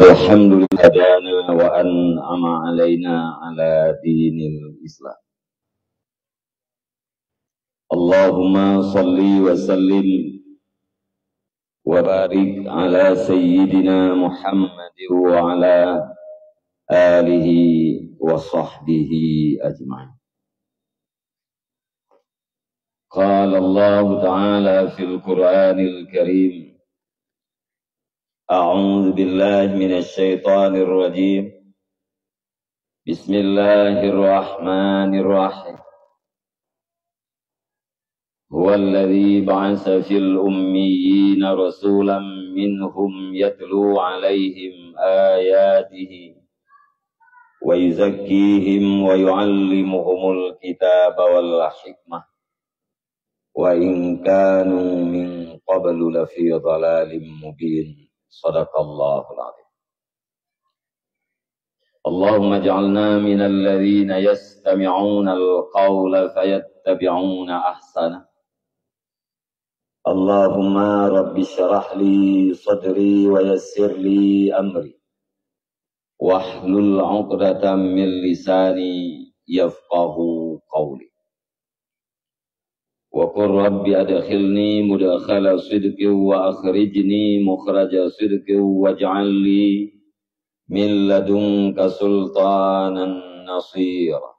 الحمد لله هدانا وأنعم علينا على دين الإسلام. اللهم صل وسلم وبارك على سيدنا محمد وعلى آله وصحبه أجمعين. قال الله تعالى في القرآن الكريم: أعوذ بالله من الشيطان الرجيم. بسم الله الرحمن الرحيم. هو الذي بعث في الأميين رسولا منهم يتلو عليهم آياته ويزكيهم ويعلمهم الكتاب والحكمة وإن كانوا من قبل لفي ضلال مبين. صدق الله العظيم. اللهم اجعلنا من الذين يستمعون القول فيتبعون أحسنه. اللهم رب اشرح لي صدري ويسر لي أمري واحلل عقدة من لساني يفقه قولي. وقل رب أدخلني مدخل صدق وأخرجني مخرج صدق واجعل لي من لدنك سلطانا نصيرا.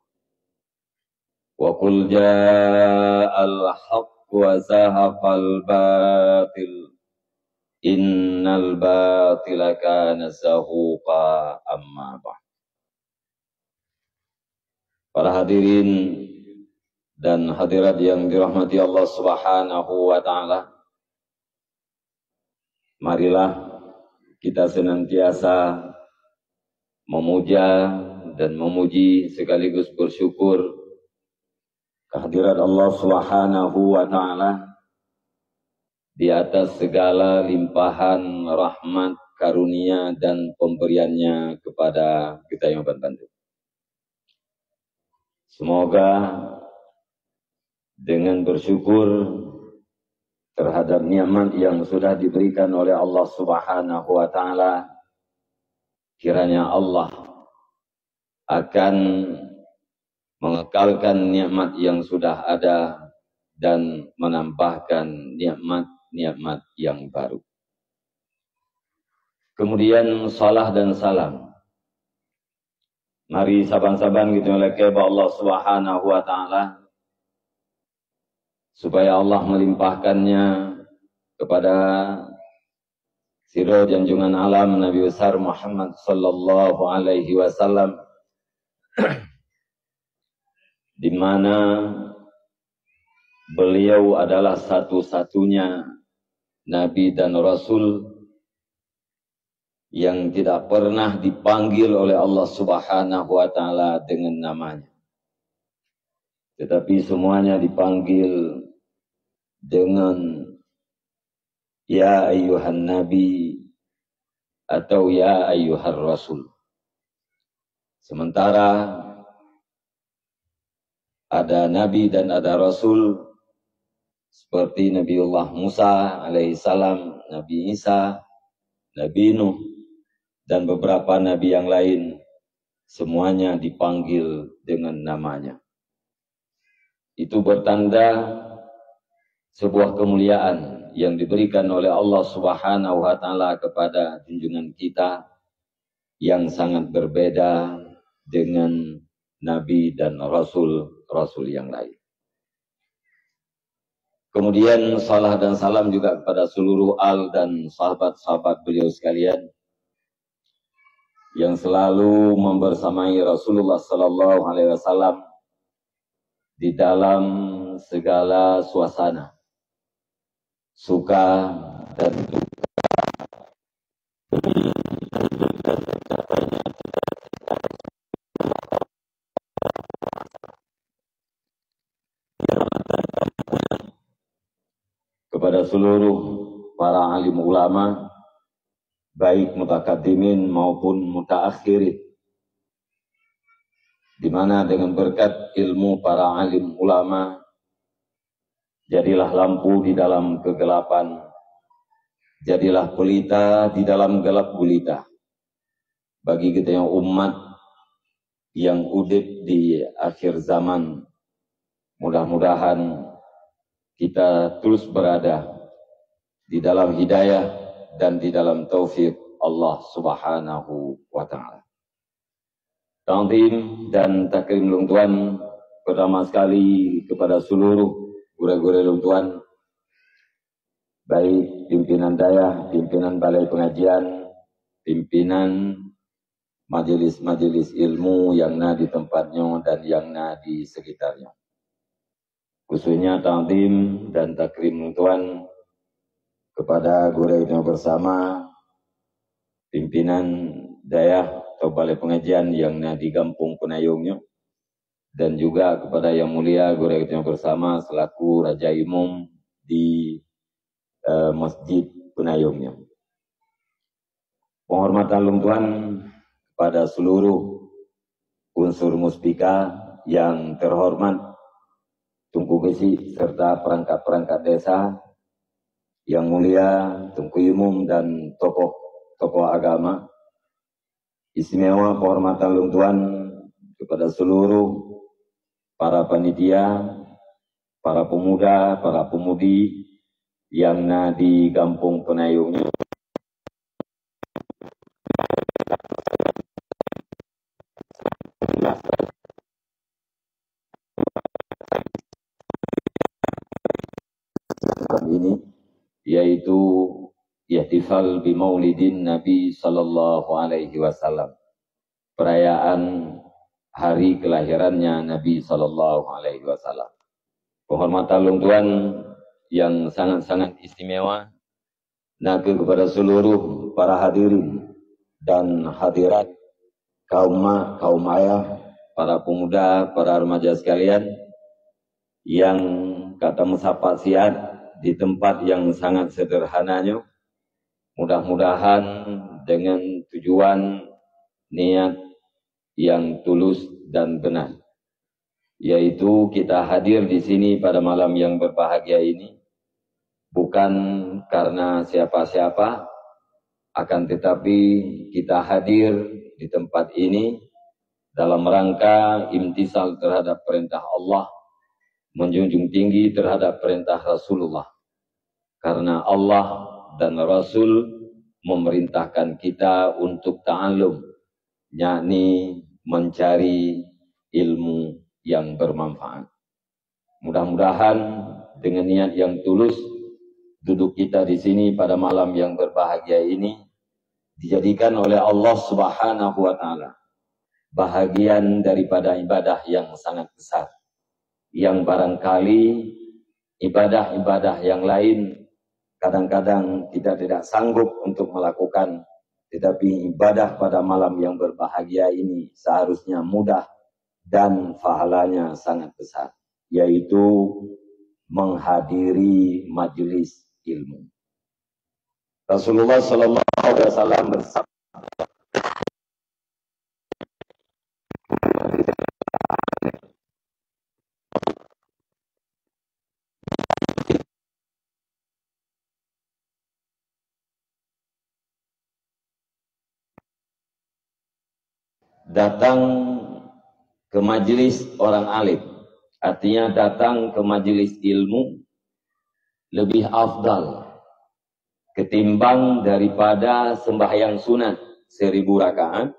وقل جاء الحق وزهق الباطل إن الباطل كان زهوقا. أما بعد. Para hadirin dan hadirat yang dirahmati Allah Subhanahu wa Ta'ala, marilah kita senantiasa memuja dan memuji sekaligus bersyukur kehadirat Allah Subhanahu wa Ta'ala di atas segala limpahan rahmat, karunia dan pemberiannya kepada kita yang bantu. Semoga dengan bersyukur terhadap nikmat yang sudah diberikan oleh Allah Subhanahu wa Ta'ala, kiranya Allah akan mengekalkan nikmat yang sudah ada dan menambahkan nikmat-nikmat yang baru. Kemudian salah dan salam mari saban-saban gitu oleh Allah Subhanahu wa Ta'ala, supaya Allah melimpahkannya kepada sirah junjungan alam Nabi besar Muhammad sallallahu alaihi wasallam, di mana beliau adalah satu-satunya nabi dan rasul yang tidak pernah dipanggil oleh Allah Subhanahu wa Ta'ala dengan namanya, tetapi semuanya dipanggil dengan ya ayyuhan nabi atau ya ayyuhar rasul. Sementara ada nabi dan ada rasul seperti Nabiullah Musa alaihissalam, Nabi Isa, Nabi Nuh dan beberapa nabi yang lain, semuanya dipanggil dengan namanya. Itu bertanda sebuah kemuliaan yang diberikan oleh Allah Subhanahu wa Ta'ala kepada junjungan kita yang sangat berbeda dengan nabi dan rasul-rasul yang lain. Kemudian salah dan salam juga kepada seluruh al dan sahabat-sahabat beliau sekalian yang selalu membersamai Rasulullah sallallahu alaihi wasallam di dalam segala suasana, suka dan duka. Kepada seluruh para alim ulama, baik mutakaddimin maupun mutaakhirin, di mana dengan berkat ilmu para alim ulama, jadilah lampu di dalam kegelapan, jadilah pelita di dalam gelap gulita, bagi kita yang umat yang udip di akhir zaman. Mudah-mudahan kita terus berada di dalam hidayah dan di dalam taufik Allah Subhanahu wa Ta'ala. Ta'zim dan takrim Lung Tuan pertama sekali kepada seluruh guru-guru Lung Tuan, baik pimpinan daya, pimpinan balai pengajian, pimpinan majelis-majelis ilmu yang ada di tempatnya dan yang ada di sekitarnya. Khususnya ta'zim dan takrim Lung Tuan kepada guru yang bersama, pimpinan daya atau balai pengajian yang ada di Kampung Penayungnya, dan juga kepada yang mulia guru yang bersama selaku Raja Imam di Masjid Penayungnya. Penghormatan Lung Tuan kepada seluruh unsur muspika yang terhormat, Tunku Besi serta perangkat-perangkat desa yang mulia, Tunku Imam dan tokoh agama. Istimewa penghormatan Lung Tuan kepada seluruh para panitia, para pemuda, para pemudi yang ada di Kampung Penayungnya. Ini yaitu ihtifal bi maulidin Nabi sallallahu alaihi wasallam, perayaan hari kelahirannya Nabi sallallahu alaihi wasallam. Penghormatan Lung Tuan yang sangat-sangat istimewa nabi kepada seluruh para hadirin dan hadirat, kaum ayah, para pemuda, para remaja sekalian yang kata musafat siat di tempat yang sangat sederhananya. Mudah-mudahan dengan tujuan niat yang tulus dan benar, yaitu kita hadir di sini pada malam yang berbahagia ini bukan karena siapa-siapa, akan tetapi kita hadir di tempat ini dalam rangka imtisal terhadap perintah Allah, menjunjung tinggi terhadap perintah Rasulullah. Karena Allah dan Rasul memerintahkan kita untuk ta'allum, yakni mencari ilmu yang bermanfaat. Mudah-mudahan dengan niat yang tulus, duduk kita di sini pada malam yang berbahagia ini dijadikan oleh Allah Subhanahu wa Ta'ala bahagian daripada ibadah yang sangat besar, yang barangkali ibadah-ibadah yang lain kadang-kadang kita tidak sanggup untuk melakukan, tetapi ibadah pada malam yang berbahagia ini seharusnya mudah dan pahalanya sangat besar, yaitu menghadiri majelis ilmu. Rasulullah sallallahu alaihi wasallam bersabda, datang ke majelis orang alim, artinya datang ke majelis ilmu lebih afdal ketimbang daripada sembahyang sunat 1000 rakaat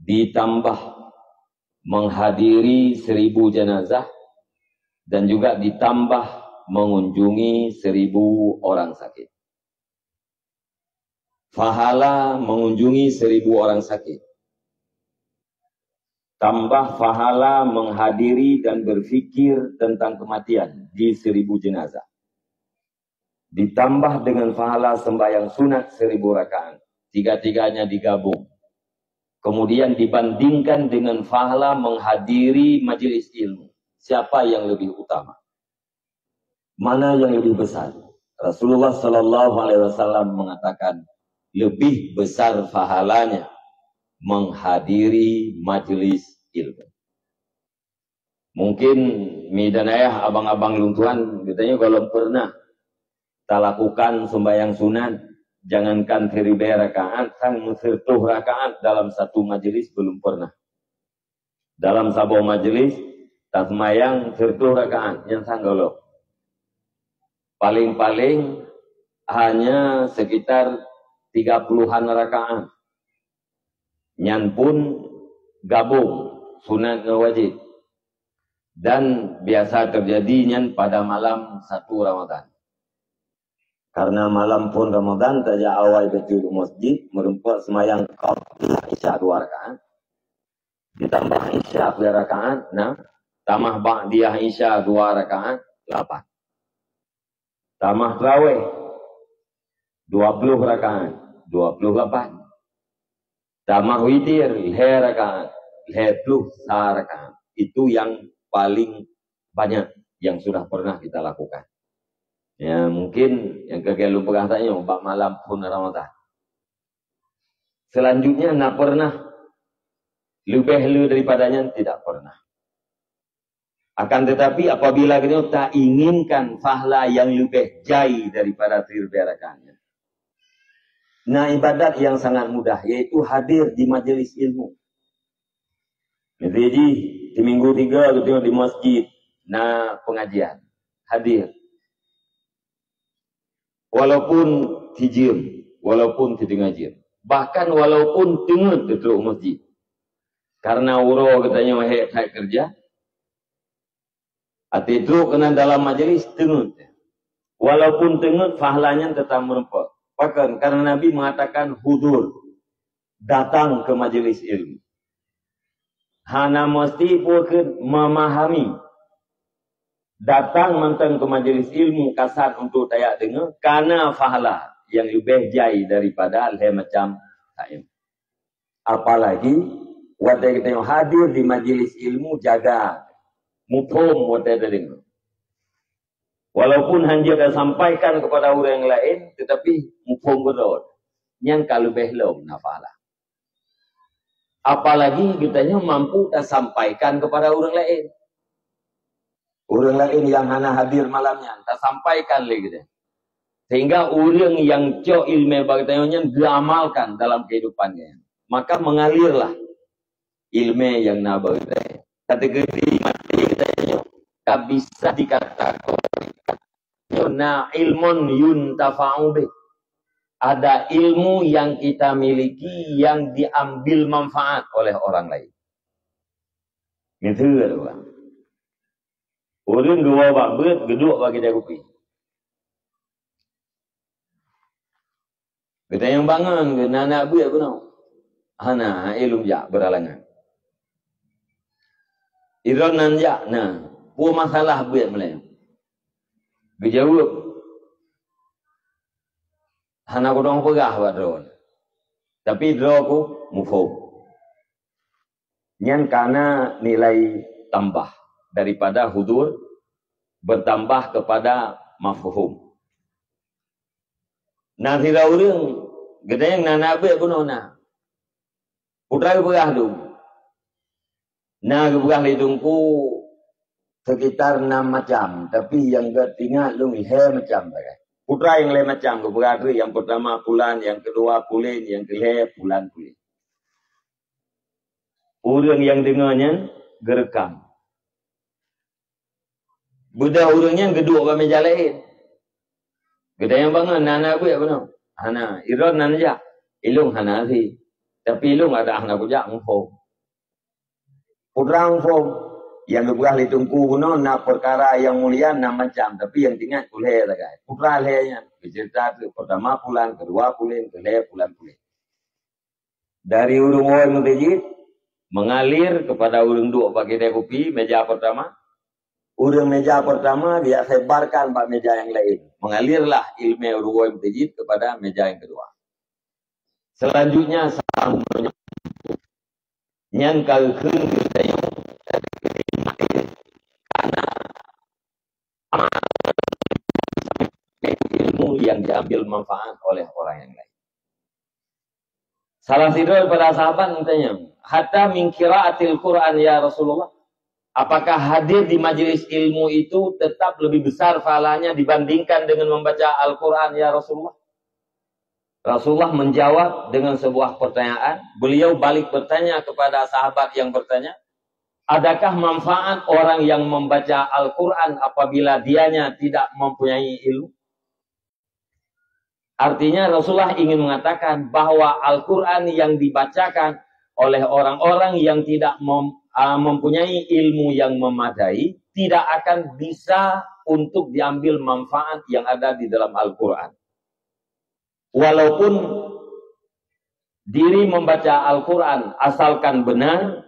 ditambah menghadiri 1000 jenazah dan juga ditambah mengunjungi 1000 orang sakit. Pahala mengunjungi 1000 orang sakit, tambah pahala menghadiri dan berfikir tentang kematian di 1000 jenazah, ditambah dengan pahala sembahyang sunat 1000 rakaat, tiga-tiganya digabung, kemudian dibandingkan dengan pahala menghadiri majelis ilmu, siapa yang lebih utama? Mana yang lebih besar? Rasulullah sallallahu alaihi wasallam mengatakan lebih besar pahalanya menghadiri majelis ilmu. Mungkin midan ayah abang-abang Lung Tuan katanya kalau pernah tak lakukan sembahyang sunat jangankan 1000 rakaat, sang 10 rakaat dalam satu majelis belum pernah. Dalam sebuah majelis, tak semayang 10 rakaat yang sanggolo. Paling-paling hanya sekitar 30-an rakaat. Nyan pun gabung sunat dengan wajib. Dan biasa terjadi nyan pada malam 1 Ramadan. Karena malam pun Ramadan saja awal betul masjid merempat semayang qabla isya 2 rakaat. Ditambah isya 2 rakaat, nah, tambah ba'diyah isya 2 rakaat, 8. Tambah tarawih 20 rakaat, 28. Tambah witir 2 rakaat, 20 rakaat. Itu yang paling banyak yang sudah pernah kita lakukan. Ya, mungkin yang kegelu perhatiannya bab malam pun Ramadan. Selanjutnya nak pernah lebih daripadanya tidak pernah. Akan tetapi apabila kita tak inginkan pahala yang lebih jai daripada 1000 rakaatnya. Nah, ibadat yang sangat mudah yaitu hadir di majelis ilmu. Jadi di minggu 3 kita di masjid, nah pengajian, hadir. Walaupun tijim, walaupun tidak ngajir. Bahkan walaupun tengah duduk masjid. Karena uro katanya mahir kerja. Atau itu kena dalam majelis tengah. Walaupun tengah, pahalanya tetap merempat. Bahkan karena Nabi mengatakan hudur. Datang ke majelis ilmu. Hana mesti pun memahami. Datang mentang ke majelis ilmu kasar untuk tayak dengar. Karena pahala yang lebih jai daripada hal macam taim. Apalagi, waktu kita yang hadir di majelis ilmu jaga. Mufhum waktu kita dengar. Walaupun hanya dah sampaikan kepada orang yang lain, tetapi mufhum betul. Yang kalau belum nafalah. Apalagi kita mampu dah sampaikan kepada orang lain. Orang lain yang hanya hadir malamnya, tak sampaikan lagi dia. Sehingga orang yang cok ilmu bagainya diamalkan dalam kehidupannya. Maka mengalirlah ilmu yang nabagainya. Kategori mati katanya tak bisa dikatakan na ilmun yuntafa'u bih. Ada ilmu yang kita miliki yang diambil manfaat oleh orang lain. Gitu kan. Orang dua babet geduk bagi dia kopi. Kita yang bangun ke anak buat pun. Hana ilmu jak beralangan. Iron nanjak nah, pu masalah buat Melayu. Dijawab. Hana kodong pegah buat drone. Tapi drone ku mufhum. Nyan karena nilai tambah daripada hudur bertambah kepada mafhum. Nah tidak orang gede yang nana buat pun ona. Putra pegah tu. Nah pegah lidungku sekitar 6 macam, tapi yang ketinggal lu macam bagai. Putra yang lain macam, keberapa yang pertama pulan, yang kedua pulin, yang ketiga pulan pulin. Orang yang dengarnya gerekam. Budak orangnya geduk pada meja lain. Kita yang bangun, nana aku ya benar. Hana, iron nana jak. Ilung hana sih. Tapi ilung ada hana kujak mufhum. Putra mufhum. Yang berbuah ditunggu kuno, nak perkara yang mulia, nak macam. Tapi yang tinggal kulih tak. Putra lehnya. Bercerita tu, pertama pulang, kedua pulin, kelih pulang pulin. Dari urung-urung mutijid, mengalir kepada urung dua bagi dia kopi, meja pertama. Urung meja pertama, dia sebarkan pada meja yang lain. Mengalirlah ilmu urung-urung mutijid kepada meja yang kedua. Selanjutnya, sang menyebut. Yang kalkun kita karena ilmu yang diambil manfaat oleh orang yang lain. Salah satu pada sahabat bertanya, hatta min qiraatil Quran ya Rasulullah. Apakah hadir di majelis ilmu itu tetap lebih besar pahalanya dibandingkan dengan membaca Al-Quran ya Rasulullah? Rasulullah menjawab dengan sebuah pertanyaan. Beliau balik bertanya kepada sahabat yang bertanya, adakah manfaat orang yang membaca Al-Quran apabila dianya tidak mempunyai ilmu? Artinya Rasulullah ingin mengatakan bahwa Al-Quran yang dibacakan oleh orang-orang yang tidak mempunyai ilmu yang memadai tidak akan bisa untuk diambil manfaat yang ada di dalam Al-Quran. Walaupun diri membaca Al-Quran asalkan benar,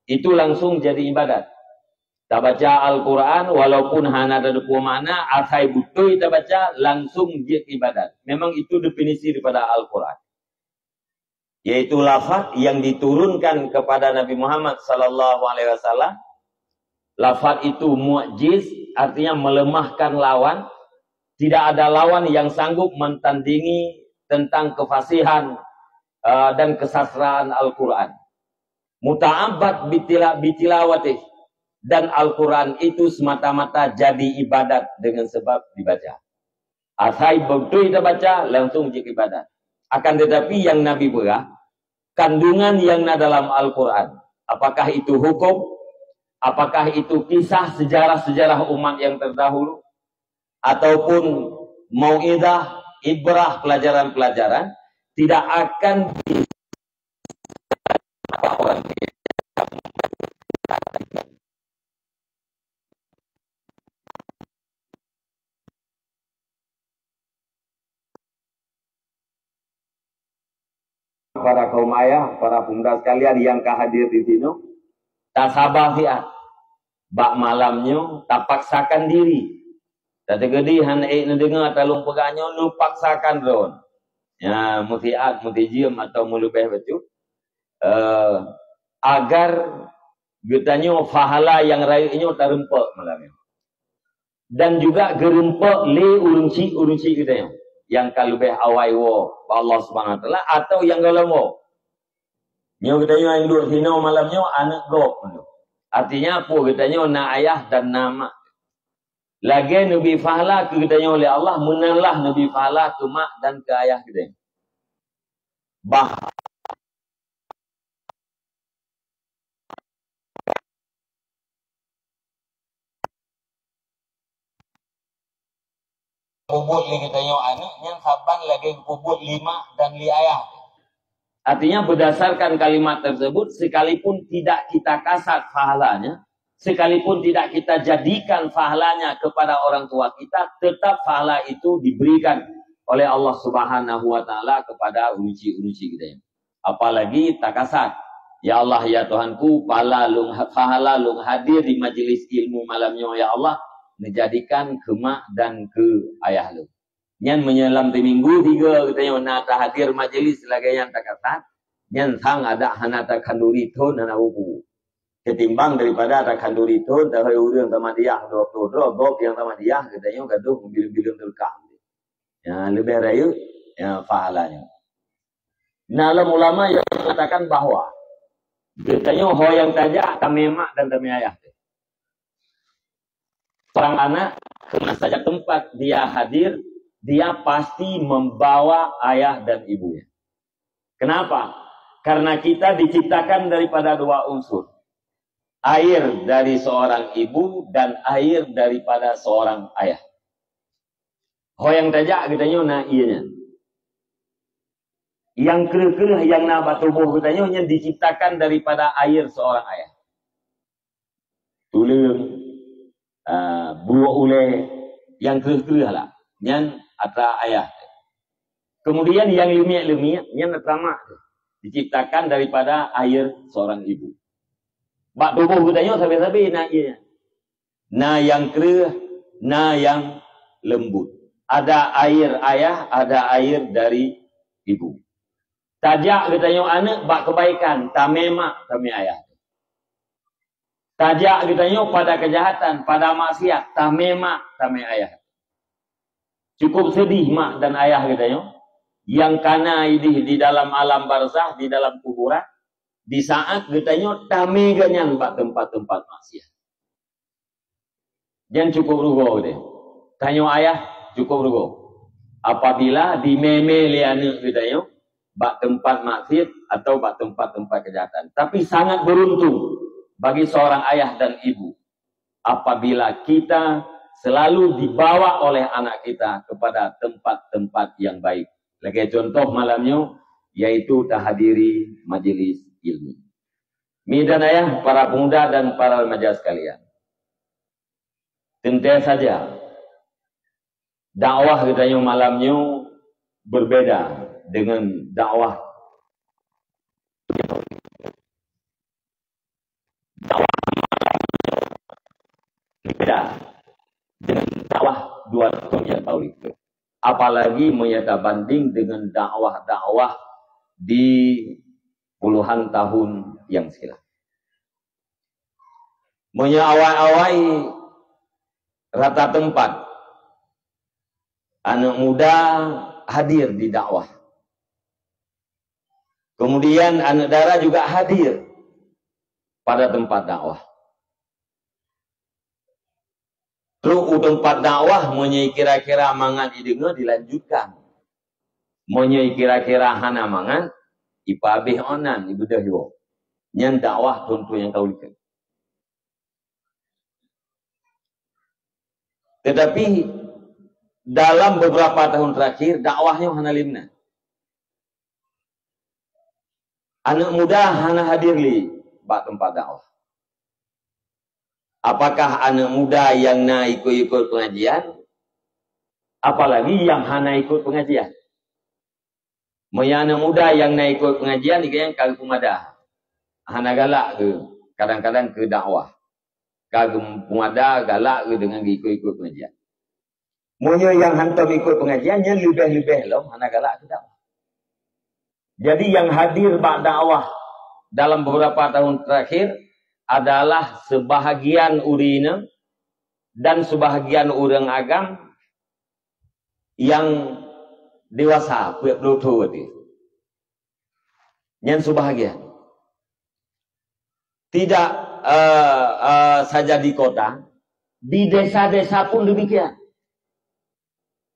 itu langsung jadi ibadat. Tak baca Al-Quran, walaupun hanya ada dua makna, asai butuh kita baca, langsung jadi ibadat. Memang itu definisi daripada Al-Quran. Yaitu lafaz yang diturunkan kepada Nabi Muhammad SAW. Lafaz itu mu'jiz, artinya melemahkan lawan. Tidak ada lawan yang sanggup mentandingi tentang kefasihan dan kesastraan Al-Quran. Muta'abbad bitilawatih. Dan Al-Quran itu semata-mata jadi ibadat dengan sebab dibaca. Asai betul kita baca, langsung jadi ibadat. Akan tetapi yang Nabi berah, kandungan yang ada dalam Al-Quran. Apakah itu hukum? Apakah itu kisah sejarah-sejarah umat yang terdahulu? Ataupun mau'idah, ibrah, pelajaran-pelajaran. Tidak akan orang para kaum ayah, para pemuda sekalian yang hadir di sini, tak sabar dia. Bak malamnya, tak paksakan diri. Tak tergedi, hanak dengar talung pegangnya, nu paksakan ron. Ya, mutiat, mutijim atau mulubeh betul. Agar getanya fahala yang rayunya terempak malamnya. Dan juga gerempak le urunci getanya. Yang kalubeh awai wo Allah Subhanahu wa taala atau yang galamo. Nyo katanya yang duduk sini malamnya anak gop. Artinya apa katanya na ayah dan nama. Lagi Nabi Fahla katanya oleh Allah menanlah Nabi Fahla ke mak dan ke ayah katanya. Kubut li katanya anak yang saban lagi kubut lima dan li ayah. Artinya berdasarkan kalimat tersebut, sekalipun tidak kita kasat pahalanya, sekalipun tidak kita jadikan pahalanya kepada orang tua kita, tetap pahala itu diberikan oleh Allah Subhanahu wa taala kepada uruci-uruci kita. Apalagi tak kasat. Ya Allah ya Tuhanku, pahala lung hadir di majelis ilmu malamnya ya Allah, menjadikan ke mak dan ke ayah lu. Nyan menyelam di minggu 3 katanya nata hadir majelis lagi yang tak kasat. Nyan sang ada hanata kanduri ton hana ubu. Ketimbang daripada ada kanduri ton dah urang sama dia dok yang sama dia katanya gaduh bil-bil terkam. Ya lebih rayu ya pahalanya. Nah, ulama yang mengatakan bahwa katanya hoyang tajak tamemak dan tameayah. Orang anak kena saja tempat dia hadir, dia pasti membawa ayah dan ibunya. Kenapa? Karena kita diciptakan daripada dua unsur. Air dari seorang ibu dan air daripada seorang ayah. Hoyang tajak katanya na ianya. Yang kerah-kerah yang nabat tubuh katanya yang diciptakan daripada air seorang ayah. Tulung buah ule yang kerah lah, yang atra ayah. Kemudian yang lemiak yang pertama diciptakan daripada air seorang ibu. Bak tubuh katanya sabi-sabi na ianya. Na yang kerah, na yang lembut. Ada air ayah, ada air dari ibu. Tajak katanya anak bak kebaikan, tamemak tame ayah. Tajak katanya pada kejahatan, pada maksiat, tamemak tame ayah. Cukup sedih mak dan ayah katanya. Yang kana ini di dalam alam barzah, di dalam kuburan, di saat katanya tame ganyan bak tempat-tempat maksiat. Jangan cukup rugo deh. Tanya ayah cukup rugo. apabila dimeme li anak kita yo bak tempat maksiat atau bak tempat-tempat kejahatan. Tapi sangat beruntung bagi seorang ayah dan ibu apabila kita selalu dibawa oleh anak kita kepada tempat-tempat yang baik. Lagi contoh malamnya yaitu tahadiri majelis ilmu. Mi dan ayah, para pemuda dan para remaja sekalian, tentu saja dakwah kita yang malamnya berbeda dengan dakwah berbeda dengan dakwah 2 tahun yang lalu itu. Apalagi menyata banding dengan dakwah-dakwah di puluhan tahun yang silam. Awal-awal rata tempat anak muda hadir di dakwah. Kemudian anak dara juga hadir pada tempat dakwah. Terus tempat dakwah menyai kira-kira mangan idengar dilanjutkan. Menyai kira-kira hana mangan ipabih onan ibu dahyo. Nyan dakwah contoh yang tahu itu. Tetapi dalam beberapa tahun terakhir dakwahnya hana limna. Anak muda hana hadir li bak tempat dakwah. Apakah anak muda yang nak ikut-ikut pengajian? Apalagi yang hana ikut pengajian. Mereka anak muda yang nak ikut pengajian, dia yang kagum ada. Hana galak ke, kadang-kadang ke dakwah. Kagum ada galak ke dengan ikut-ikut pengajian. Mereka yang hantar ikut pengajian, yang lebih-lebih lah, hana galak ke dakwah. Jadi yang hadir bak dakwah dalam beberapa tahun terakhir, adalah sebahagian urina dan sebahagian orang agam yang dewasa, punya pelutu itu. Yang sebahagian. Tidak saja di kota, di desa-desa pun demikian.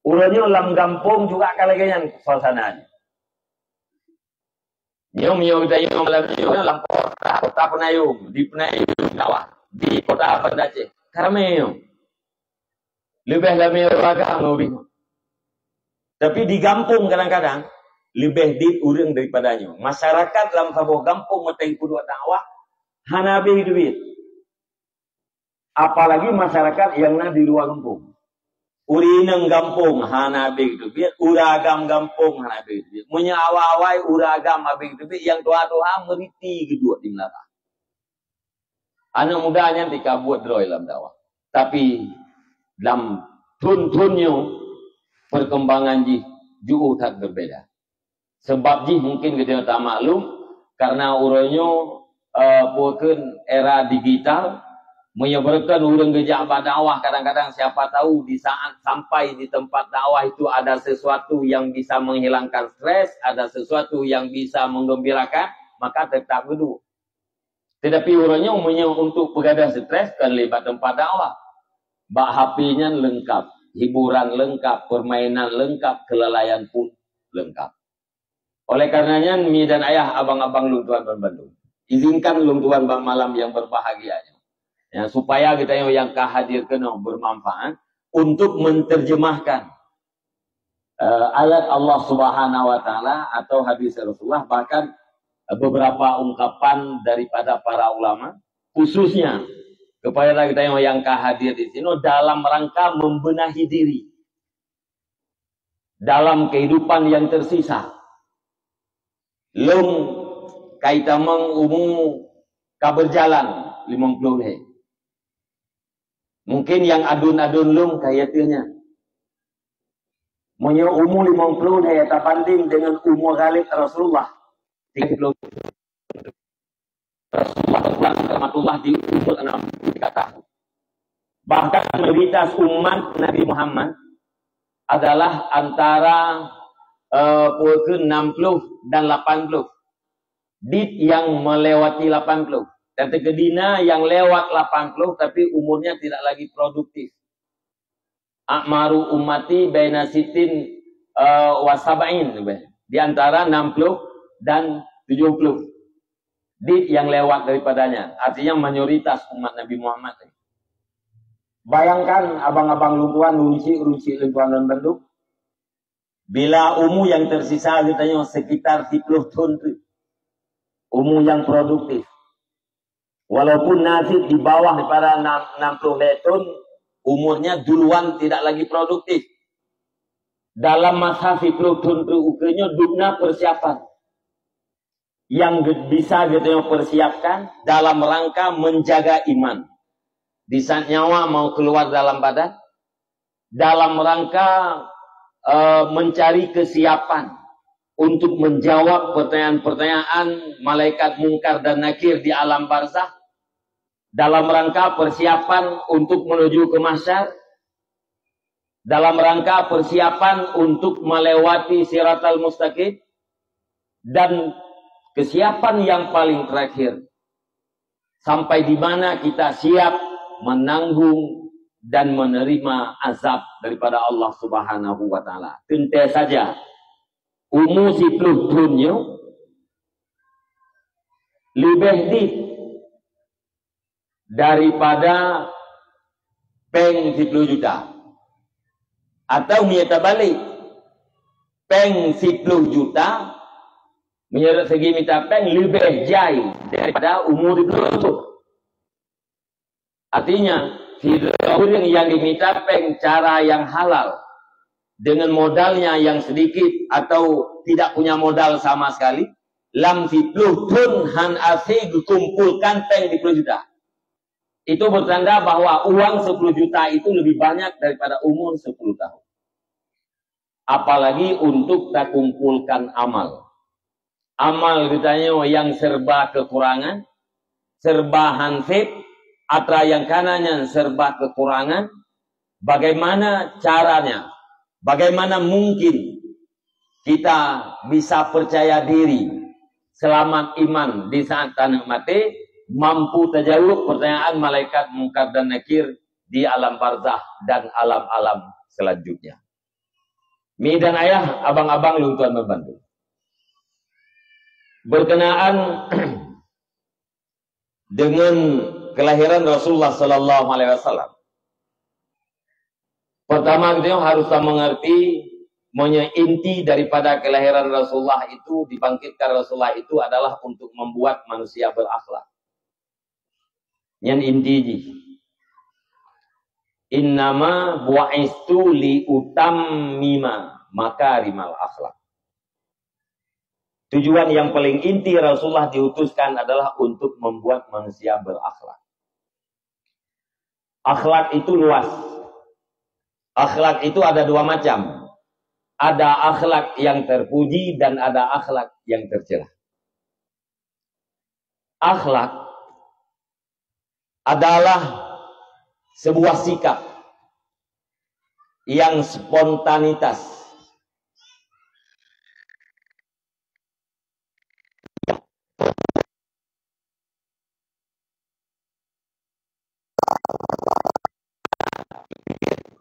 Uranya dalam kampung juga kalagayan suasananya. Nyom kita malam dalam kota Penayung, di Penayung dakwah, di kota Banda Aceh, Karmel. Lebih lama agama bingung. Tapi di kampung kadang-kadang lebih di urang daripadanya. Masyarakat dalam sebuah kampung metai kudu dakwah hana duit. Apalagi masyarakat yang di luar kampung. Urineng gampung hana beg duit, uragam gampung hana beg duit. Munya awal-awal uragam beg duit yang tua-tua meriti kedua di Melaka. Anak mudanya dikabut droi dalam dakwah. Tapi dalam tun-tunnya perkembangan jauh tak berbeda. Sebab mungkin kita tak maklum karena urangnya bukan era digital. Menyebabkan orang gejak dakwah kadang-kadang siapa tahu di saat sampai di tempat dakwah itu ada sesuatu yang bisa menghilangkan stres, ada sesuatu yang bisa menggembirakan, maka tetap duduk. Tetapi orangnya umumnya untuk berada stres kan lebat tempat dakwah. Bak HP-nya lengkap, hiburan lengkap, permainan lengkap, kelalaian pun lengkap. Oleh karenanya mi dan ayah, abang-abang luntuan Bandung, izinkan luntuan malam yang berbahagia. Ya, supaya kita yang hadir kena bermanfaat untuk menerjemahkan ayat Allah Subhanahu wa taala atau hadis Rasulullah, bahkan beberapa ungkapan daripada para ulama khususnya kepada kita yang hadir di sini dalam rangka membenahi diri dalam kehidupan yang tersisa. Lung kaitan mengumu kaberjalan 50 hari. Mungkin yang adun-adun lum kayaknya. Punya umur 50 dia tak banding dengan umur Khalid Rasulullah 30. Rasulullah di umur 60 tahun. Bahkan mayoritas umat Nabi Muhammad adalah antara pukul 60 dan 80. Dit yang melewati 80. Dan terkedina yang lewat 80 tapi umurnya tidak lagi produktif. Akmaru ummati baina sitin wasabain, di antara 60 dan 70 di yang lewat daripadanya, artinya mayoritas umat Nabi Muhammad. Bayangkan abang-abang lumpuhan, rusi lumpuhan dan benduk, bila umum yang tersisa katanya sekitar 10 ton umum yang produktif. Walaupun nasib di bawah daripada 60 ton, umurnya duluan tidak lagi produktif. Dalam masa 10 ton ukenya dukna persiapan. Yang bisa kita persiapkan dalam rangka menjaga iman. Di saat nyawa mau keluar dalam badan, dalam rangka mencari kesiapan untuk menjawab pertanyaan-pertanyaan malaikat mungkar dan nakir di alam barzakh, dalam rangka persiapan untuk menuju ke mahsyar, dalam rangka persiapan untuk melewati siratal mustaqim, dan kesiapan yang paling terakhir sampai di mana kita siap menanggung dan menerima azab daripada Allah Subhanahu wa taala. Tentu saja umur 10 dunia lebih di daripada peng 10 juta. Atau menyata balik peng 10 juta menurut segi minta peng lebih jai daripada umur 10 itu. Artinya orang yang diminta peng cara yang halal dengan modalnya yang sedikit atau tidak punya modal sama sekali, lam 10 ton han asih dikumpulkan peng 10 juta. Itu bertanda bahwa uang 10 juta itu lebih banyak daripada umur 10 tahun. Apalagi untuk tak kumpulkan amal. Amal ditanya yang serba kekurangan, serba hansip, atau yang kanannya serba kekurangan. Bagaimana caranya? Bagaimana mungkin kita bisa percaya diri, selamat iman di saat tanah mati, mampu terjawab pertanyaan malaikat mungkar dan nakir di alam barzakh dan alam-alam selanjutnya. Mi dan ayah, abang-abang luntuan membantu. Berkenaan dengan kelahiran Rasulullah Sallallahu Alaihi Wasallam. Pertama kita harus mengerti inti daripada kelahiran Rasulullah itu, dibangkitkan Rasulullah itu adalah untuk membuat manusia berakhlak. Yang inti ji. Innama bu'istu li utammima makarimal akhlak. Tujuan yang paling inti Rasulullah diutuskan adalah untuk membuat manusia berakhlak. Akhlak itu luas. Akhlak itu ada dua macam. Ada akhlak yang terpuji dan ada akhlak yang tercela. Akhlak adalah sebuah sikap yang spontanitas.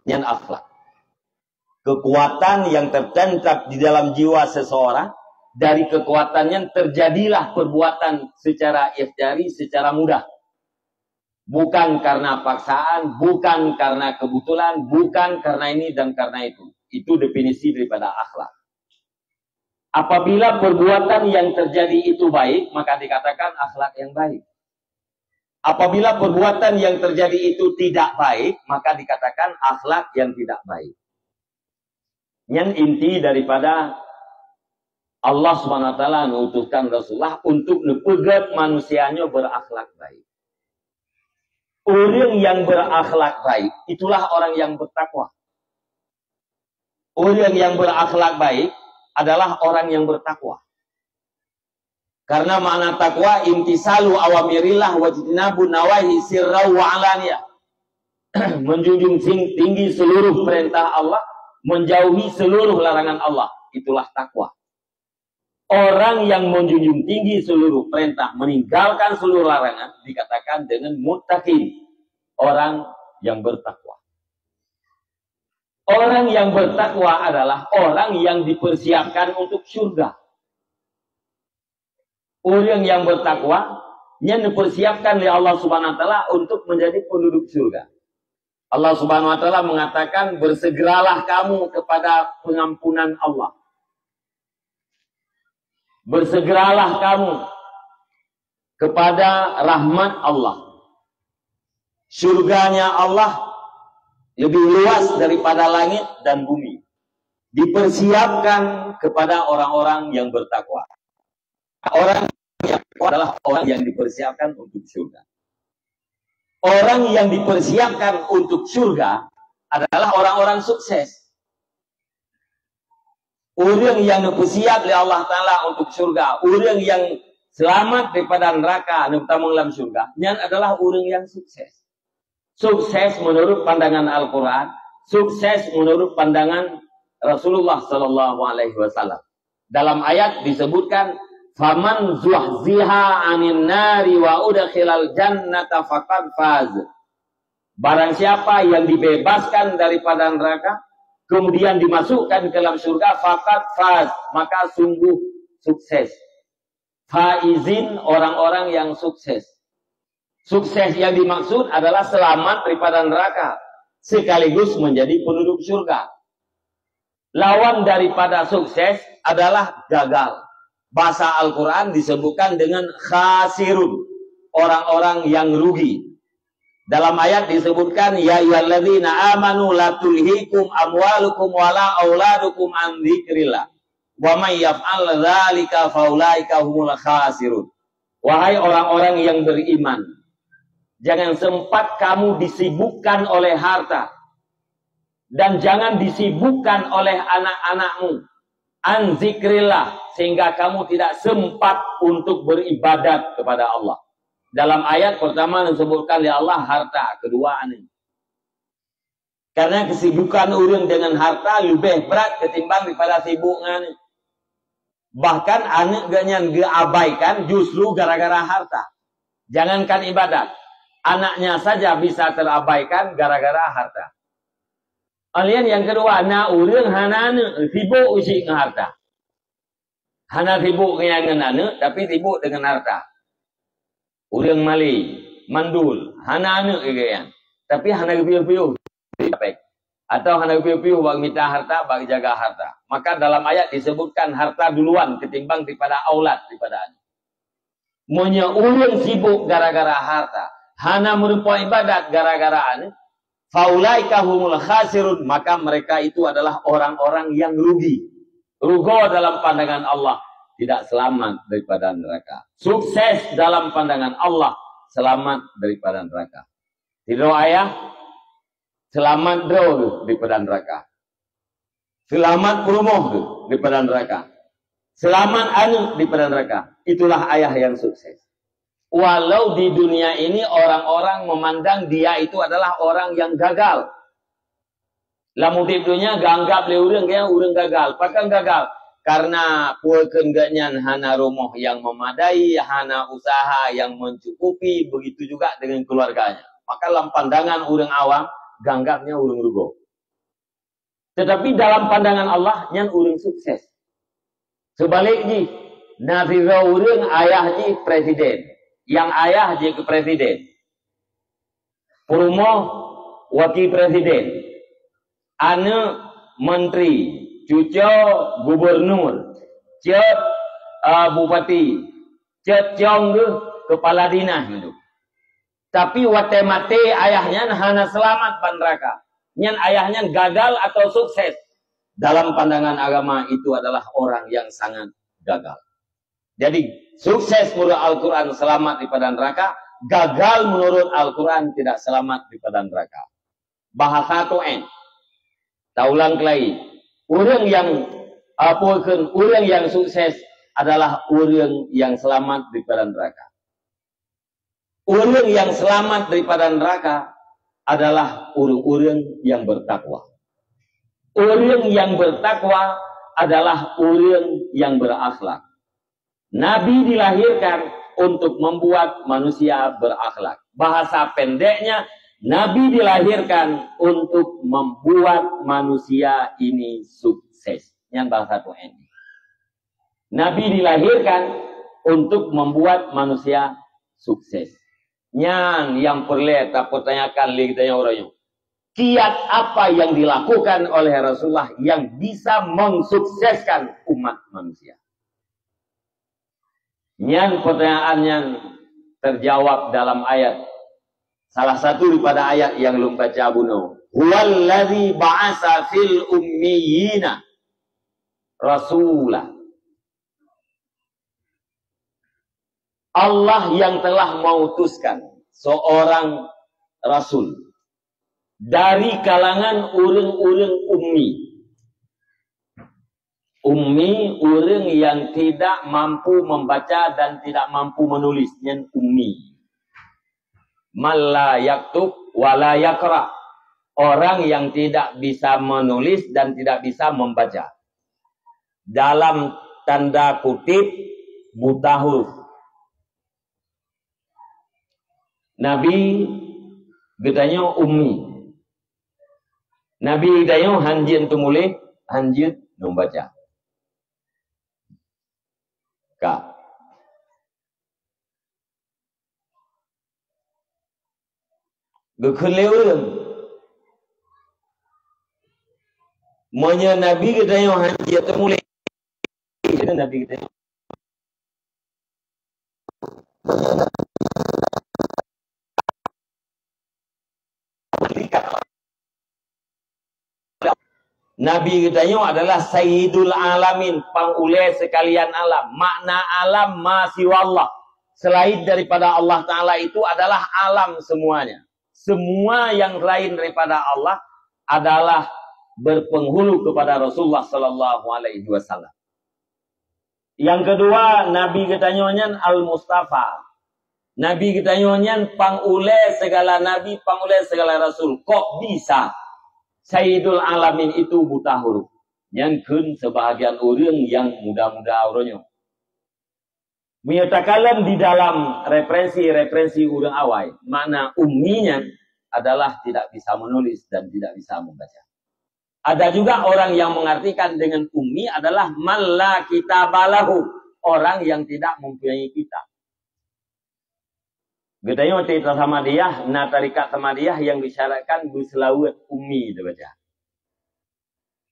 Yang akhlak. Kekuatan yang tertancap di dalam jiwa seseorang, dari kekuatannya terjadilah perbuatan secara ikhtiyari, secara mudah. Bukan karena paksaan, bukan karena kebetulan, bukan karena ini dan karena itu. Itu definisi daripada akhlak. Apabila perbuatan yang terjadi itu baik, maka dikatakan akhlak yang baik. Apabila perbuatan yang terjadi itu tidak baik, maka dikatakan akhlak yang tidak baik. Yang inti daripada Allah SWT mengutuskan Rasulullah untuk nepegat manusianya berakhlak baik. Orang yang berakhlak baik, itulah orang yang bertakwa. Orang yang berakhlak baik adalah orang yang bertakwa. Karena makna takwa imtisalu awamirillah wa jitinabu nawahi sirra wa alaniyah. Menjunjung tinggi seluruh perintah Allah, menjauhi seluruh larangan Allah. Itulah takwa. Orang yang menjunjung tinggi seluruh perintah, meninggalkan seluruh larangan, dikatakan dengan muttaqin, orang yang bertakwa. Orang yang bertakwa adalah orang yang dipersiapkan untuk surga. Orang yang bertakwa yang dipersiapkan oleh Allah Subhanahu wa taala untuk menjadi penduduk surga. Allah Subhanahu wa taala mengatakan, bersegeralah kamu kepada pengampunan Allah. Bersegeralah kamu kepada rahmat Allah. Surganya Allah lebih luas daripada langit dan bumi. Dipersiapkan kepada orang-orang yang bertakwa. Orang yang bertakwa adalah orang yang dipersiapkan untuk surga. Orang yang dipersiapkan untuk surga adalah orang-orang sukses. Orang yang dipersiap oleh Allah Ta'ala untuk surga, orang yang selamat daripada neraka, terutama dalam surga, yang adalah orang yang sukses. Sukses menurut pandangan Al-Quran, sukses menurut pandangan Rasulullah Sallallahu Alaihi Wasallam. Dalam ayat disebutkan, "Faman zuhziha 'anil nari wa udkhilal jannata faqad faz." Barang siapa yang dibebaskan daripada neraka, kemudian dimasukkan ke dalam surga, faqad faz, maka sungguh sukses. Faizin, orang-orang yang sukses. Sukses yang dimaksud adalah selamat daripada neraka, sekaligus menjadi penduduk surga. Lawan daripada sukses adalah gagal. Bahasa Al-Quran disebutkan dengan khasirun, orang-orang yang rugi. Dalam ayat disebutkan, ya ayyuhalladzina amanu la tulhikum amwalukum wala auladukum an dzikrillah wa may yaf'al dzalika faulaika humul khasirun. Wahai orang-orang yang beriman, jangan sempat kamu disibukkan oleh harta dan jangan disibukkan oleh anak-anakmu an dzikrillah, sehingga kamu tidak sempat untuk beribadat kepada Allah. Dalam ayat pertama disebutkan oleh Allah harta, kedua anak. Karena kesibukan orang dengan harta lebih berat ketimbang daripada sibuk anak. Bahkan anak ganyan diabaikan justru gara-gara harta. Jangankan ibadat, anaknya saja bisa terabaikan gara-gara harta. Alian yang kedua, na orang hana sibuk usi dengan harta. Hana sibuk dengan anak, tapi sibuk dengan harta. Orang Mali, mandul, hana anak kegayaan. Tapi hana piuh-piuh. Atau hana piuh-piuh bagi minta harta, bagi jaga harta. Maka dalam ayat disebutkan harta duluan ketimbang daripada aulad, daripada anak. Monya orang sibuk gara-gara harta, hana merupa ibadat gara-gara anak, faulaika humul khasirun, maka mereka itu adalah orang-orang yang rugi. Rugo dalam pandangan Allah, tidak selamat daripada neraka. Sukses dalam pandangan Allah, selamat daripada neraka. Tidak ayah, selamat daripada neraka. Selamat perumoh daripada neraka. Selamat anak daripada neraka. Itulah ayah yang sukses. Walau di dunia ini orang-orang memandang dia itu adalah orang yang gagal. Lamun di dunia ganggap le urang kaya urang gagal. Pakan gagal karena puekeun ganyan hana rumah yang memadai, hana usaha yang mencukupi, begitu juga dengan keluarganya. Maka dalam pandangan orang awam, ganggapnya orang rugo. Tetapi dalam pandangan Allah, nyan orang sukses. Sebaliknya, nabi orang ayahnya presiden. Yang ayah jadi presiden. Perumoh wakil presiden. Anak menteri. Cucu gubernur. Cep bupati. Cep ciong kepala dinas. Tapi watemate ayahnya hana selamat pan neraka. Nyan ayahnya gagal atau sukses. Dalam pandangan agama itu adalah orang yang sangat gagal. Jadi sukses menurut Al-Quran selamat daripada neraka. Gagal menurut Al-Quran tidak selamat daripada neraka. Bahasa Tuhan. Taulang kelai. Orang yang sukses adalah orang yang selamat daripada neraka. Orang yang selamat daripada neraka adalah orang-orang yang bertakwa. Orang yang bertakwa adalah orang yang berakhlak. Nabi dilahirkan untuk membuat manusia berakhlak. Bahasa pendeknya, Nabi dilahirkan untuk membuat manusia ini sukses. Yang bahasa Tuhan. Nabi dilahirkan untuk membuat manusia sukses. Yang perlu tak pertanyakan lagi tanya orangnya. Kiat apa yang dilakukan oleh Rasulullah yang bisa mensukseskan umat manusia? Yang pertanyaannya terjawab dalam ayat. Salah satu daripada ayat yang belum baca bunuh. Huwallazi ba'asa fil ummiyina rasulah. Allah yang telah mengutuskan seorang rasul dari kalangan orang-orang ummi. Ummi, orang yang tidak mampu membaca dan tidak mampu menulis. Yang ummi. Man la yaktub wa la yakra. Orang yang tidak bisa menulis dan tidak bisa membaca. Dalam tanda kutip, buta huruf. Nabi gedanya ummi. Nabi gedanya hanjin tumulih, hanjin membaca. Kak. Gekeleun. Monya Nabi gedanya hanjin tumulih. Nabi gedanya. Nabi kitanya adalah Sayyidul Alamin, pangulai sekalian alam. Makna alam masih wallah. Selain daripada Allah Ta'ala itu adalah alam semuanya. Semua yang lain daripada Allah adalah berpenghulu kepada Rasulullah Sallallahu Alaihi Wasallam. Yang kedua, Nabi kitanya Al-Mustafa. Nabi kitanya pangulai segala nabi, pangulai segala rasul. Kok bisa Sayyidul Alamin itu buta huruf? Yang kun sebahagian orang yang muda-muda orangnya. Menyatakan di dalam referensi orang awal, mana umminya adalah tidak bisa menulis dan tidak bisa membaca. Ada juga orang yang mengartikan dengan ummi adalah man la kitabalahu, orang yang tidak mempunyai kitab. Gedanya cerita sama dia, tarikat sama dia yang disyaratkan berselawat ummi dia baca.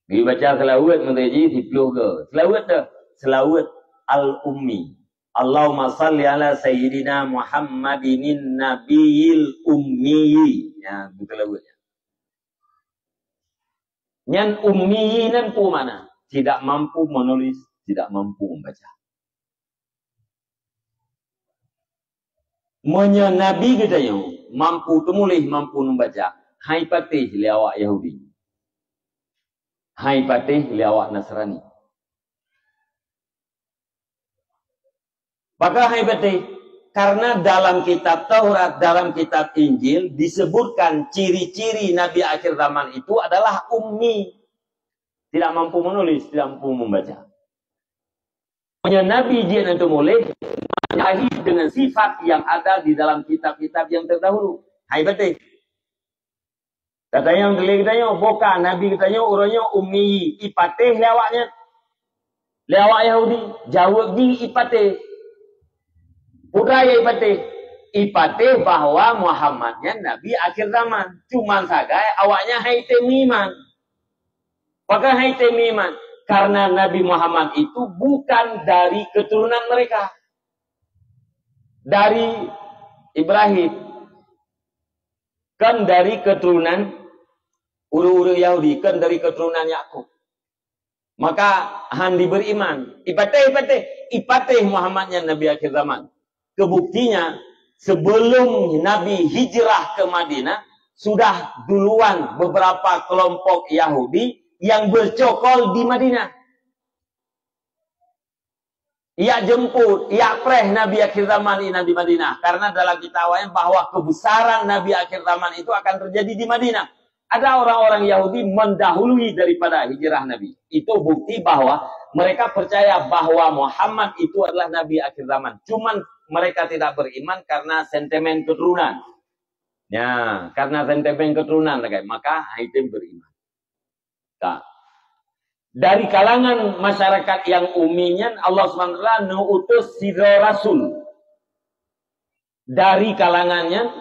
Dia baca selawat menjadi dipluh ke. Selawat dah, selawat al-ummi. Allahumma salli ala sayyidina Muhammadinin nabiyil ummi. Ya, betul lawatnya. Yang ummi nan pu mana? Tidak mampu menulis, tidak mampu membaca. Monya Nabi kita yang mampu tumulih, mampu membaca. Hai patih liawak Yahudi. Hai patih liawak Nasrani. Maka hai patih, karena dalam kitab Taurat, dalam kitab Injil disebutkan ciri-ciri Nabi akhir zaman itu adalah ummi. Tidak mampu menulis, tidak mampu membaca. Monya Nabi jian itu mulai lahir dengan sifat yang ada di dalam kitab-kitab yang terdahulu. Hai betul. Katanya kitanya boka Nabi kitanya orangnya ummi, ipateh lewaknya. Lewak Yahudi, jawab di ipateh. Budaya ipateh. Ipateh bahwa Muhammadnya Nabi akhir zaman. Cuman saja awaknya hai temiman. Maka hai temiman. Karena Nabi Muhammad itu bukan dari keturunan mereka. Dari Ibrahim. Kan dari keturunan uru-uru Yahudi. Kan dari keturunan Yakub. Maka handi beriman. Ipateh Muhammadnya Nabi akhir zaman. Kebuktinya sebelum Nabi hijrah ke Madinah. Sudah duluan beberapa kelompok Yahudi yang bercokol di Madinah. Ia jemput, ia preh Nabi akhir zaman ini di Madinah. Karena dalam kitabnya bahwa kebesaran Nabi akhir zaman itu akan terjadi di Madinah. Ada orang-orang Yahudi mendahului daripada hijrah Nabi. Itu bukti bahwa mereka percaya bahwa Muhammad itu adalah Nabi akhir zaman. Cuman mereka tidak beriman karena sentimen keturunan. Ya, karena sentimen keturunan maka item beriman. Tak. Dari kalangan masyarakat yang uminya Allah SWT mengutus sidra rasul. Dari kalangannya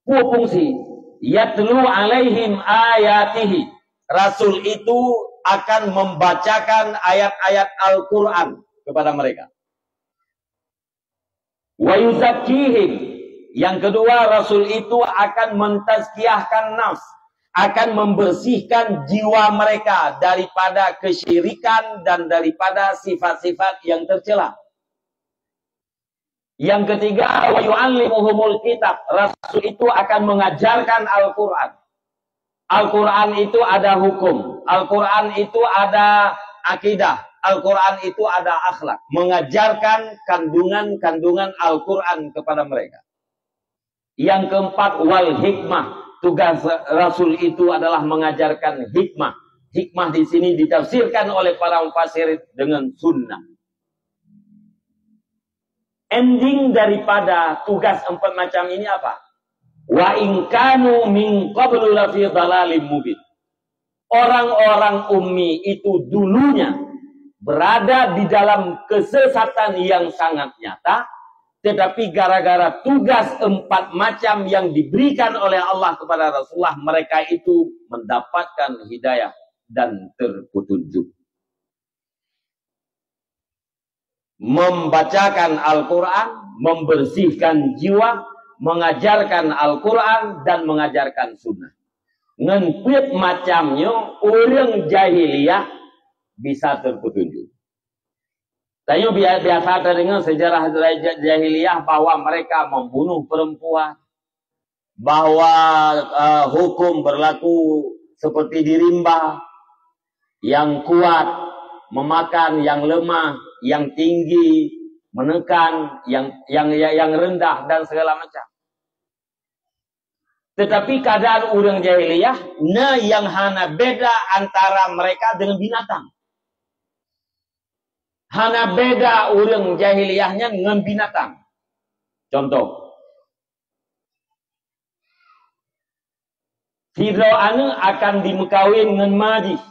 fungsi yatlu alaihim ayatihi. Rasul itu akan membacakan ayat-ayat Al-Qur'an kepada mereka. Wa yuzakkihim. Yang kedua, Rasul itu akan mentazkiyahkan nafs, akan membersihkan jiwa mereka daripada kesyirikan dan daripada sifat-sifat yang tercela. Yang ketiga, wa yu'allimuhumul kitab. Rasul itu akan mengajarkan Al-Qur'an. Al-Qur'an itu ada hukum, Al-Qur'an itu ada akidah, Al-Quran itu ada akhlak. Mengajarkan kandungan-kandungan Al-Quran kepada mereka. Yang keempat, wal hikmah. Tugas Rasul itu adalah mengajarkan hikmah. Hikmah di sini ditafsirkan oleh para mufassir dengan sunnah. Ending daripada tugas empat macam ini apa? Wa in kanu min qablu lafi dhalalim mubin. Orang-orang ummi itu dulunya berada di dalam kesesatan yang sangat nyata, tetapi gara-gara tugas empat macam yang diberikan oleh Allah kepada Rasulullah, mereka itu mendapatkan hidayah dan terpetunjuk. Membacakan Al-Quran, membersihkan jiwa, mengajarkan Al-Quran, dan mengajarkan sunnah. Ngenpit macamnya, orang jahiliyah bisa terpetunjuk. Saya biasa terdengar sejarah jahiliyah bahwa mereka membunuh perempuan, bahwa hukum berlaku seperti di rimba, yang kuat memakan yang lemah, yang tinggi menekan yang rendah dan segala macam. Tetapi keadaan orang jahiliyah, yang hana beda antara mereka dengan binatang. Hana beda orang jahiliyahnya dengan binatang. Contoh, Fir'aun akan dimekawin dengan majis.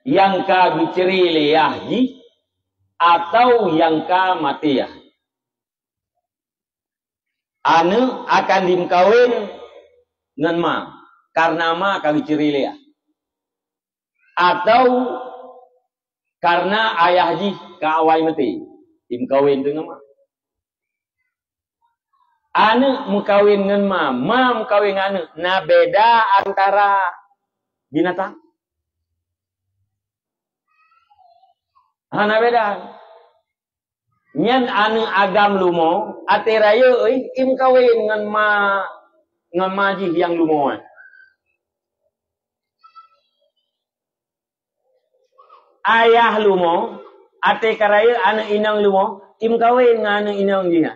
Yang ka biceri liyahji atau yang ka matiyah. Anu akan dimekawin dengan ma. Karena ma ka biceri liyah. Atau karena ayahji ka awai mati. Dimekawin dengan ma. Anu mekawin dengan ma. Ma mekawin anu. Nah beda antara binatang. Hana beda. Nyan anu agam lumo, ate raya im kawin ngan majih yang lumo. Ayah lumo, ate karaya anu inang lumo, im kawin ngan anu inang dia.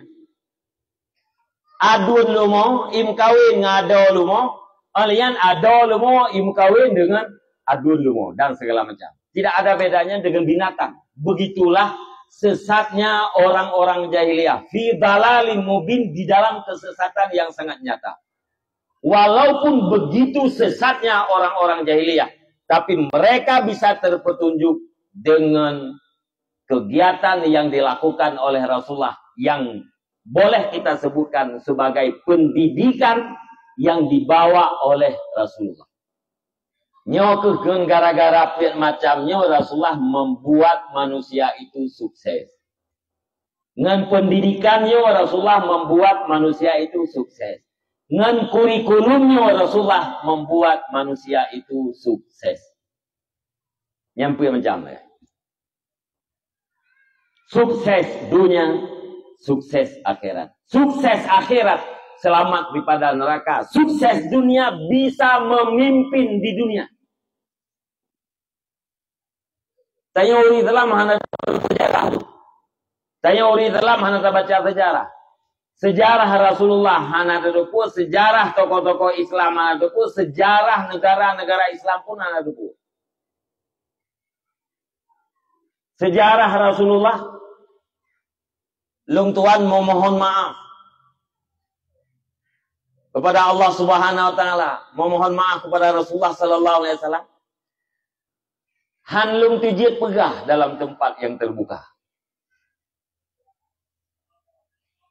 Adun lumo, im kawin ngado lumo, alian ado lumo, im kawin dengan adun lumo dan segala macam. Tidak ada bedanya dengan binatang. Begitulah sesatnya orang-orang jahiliyah. Fi dalalin mubin, di dalam kesesatan yang sangat nyata. Walaupun begitu sesatnya orang-orang jahiliyah, tapi mereka bisa terpetunjuk dengan kegiatan yang dilakukan oleh Rasulullah, yang boleh kita sebutkan sebagai pendidikan yang dibawa oleh Rasulullah. Nyokuhkan gara-gara macamnya Rasulullah membuat manusia itu sukses. Dengan pendidikannya Rasulullah membuat manusia itu sukses. Dengan kurikulumnya Rasulullah membuat manusia itu sukses. Nyampe macam ya. Sukses dunia, sukses akhirat. Sukses akhirat, selamat daripada neraka. Sukses dunia, bisa memimpin di dunia. Saya uri dalam hana sejarah. Saya uri dalam hana baca sejarah. Sejarah Rasulullah hana deduku, sejarah tokoh-tokoh Islam hana deduku, sejarah negara-negara Islam pun hana deduku. Sejarah Rasulullah, Long Tuan memohon maaf kepada Allah Subhanahu wa taala, memohon maaf kepada Rasulullah sallallahu alaihi wasallam. Hanlum tijit pegah dalam tempat yang terbuka.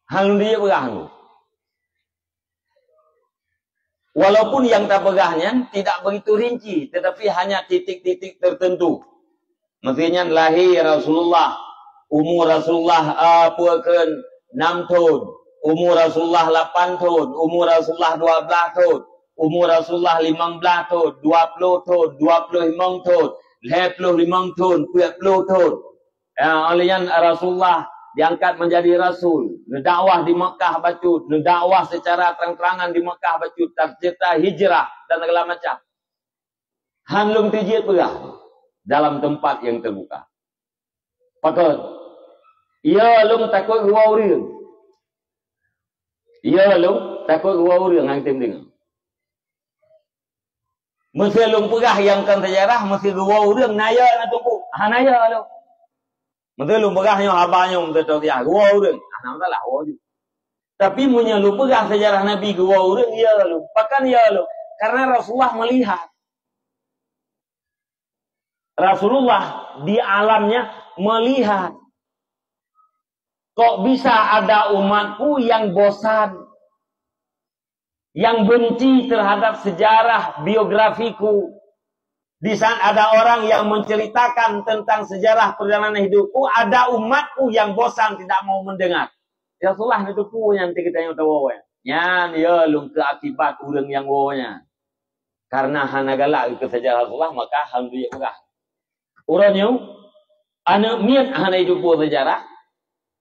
Hanlum tijit pegah tu. Walaupun yang tak pegahnya tidak begitu rinci, tetapi hanya titik-titik tertentu. Maksudnya lahir Rasulullah, umur Rasulullah 6 tahun, umur Rasulullah 8 tahun, umur Rasulullah 12 tahun, umur Rasulullah 15 tahun, 20 tahun, 25 tahun, 55 tahun, 40 tahun. Olehnya Rasulullah diangkat menjadi Rasul. Dakwah di Mekah bacut. Dakwah secara terang-terangan di Mekah bacut. Tercipta hijrah dan segala macam. Hanlum tijit pegah dalam tempat yang terbuka. Patut. Ya lum takut gua orang. Ya lum takut gua orang hang tim dengar. Mesti lum pegah yang kan sejarah mesti gua orang naya nak tunggu. Naya lu. Mesti lum pegahnya abahnya mesti tahu dia gua orang. Nama tak lah gua. Tapi punya lu pegah sejarah Nabi gua orang ya lu. Bahkan ya lu. Karena Rasulullah melihat. Rasulullah di alamnya melihat. Kok bisa ada umatku yang bosan. Yang benci terhadap sejarah biografiku. Di saat ada orang yang menceritakan tentang sejarah perjalanan hidupku, ada umatku yang bosan tidak mau mendengar. Ya Rasulullah itu ku yang kita yang tahu ya. Ya lung ke akibat orang yang wawanya. Karena hana galak ke sejarah Rasulullah maka alhamdulillah. Orangnya anak miat hana hidup sejarah.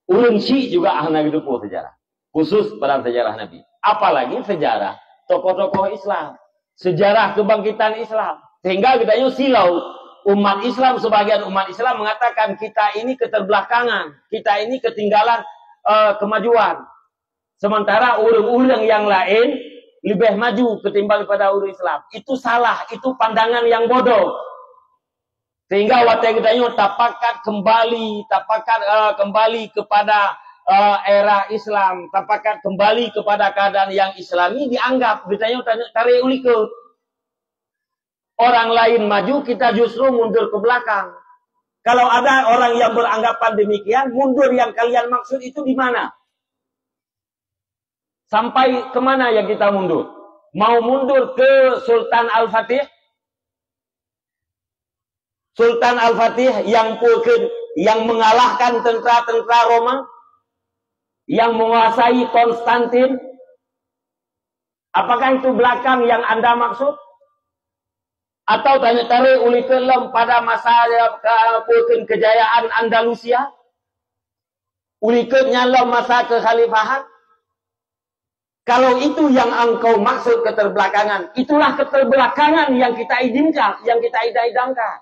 Orang Syiah juga hana hidup sejarah. Khusus pada sejarah Nabi. Apalagi sejarah tokoh-tokoh Islam. Sejarah kebangkitan Islam. Sehingga kita silau. Umat Islam, sebagian umat Islam mengatakan kita ini keterbelakangan. Kita ini ketinggalan kemajuan. Sementara orang-orang yang lain lebih maju ketimbang pada orang Islam. Itu salah. Itu pandangan yang bodoh. Sehingga waktu kita tapakat kembali kepada era Islam, tapakat kembali kepada keadaan yang Islami dianggap ditanya tarik ulikut. Orang lain maju, kita justru mundur ke belakang. Kalau ada orang yang beranggapan demikian, mundur yang kalian maksud itu di mana? Sampai kemana yang kita mundur? Mau mundur ke Sultan Al-Fatih? Sultan Al-Fatih yang mengalahkan tentara-tentara Roma, yang menguasai Konstantin. Apakah itu belakang yang Anda maksud? Atau tarik uli kelam pada masa kejayaan Andalusia? Uli kelam masa kekhalifahan? Kalau itu yang engkau maksud keterbelakangan, itulah keterbelakangan yang kita idamkan, yang kita idamkan.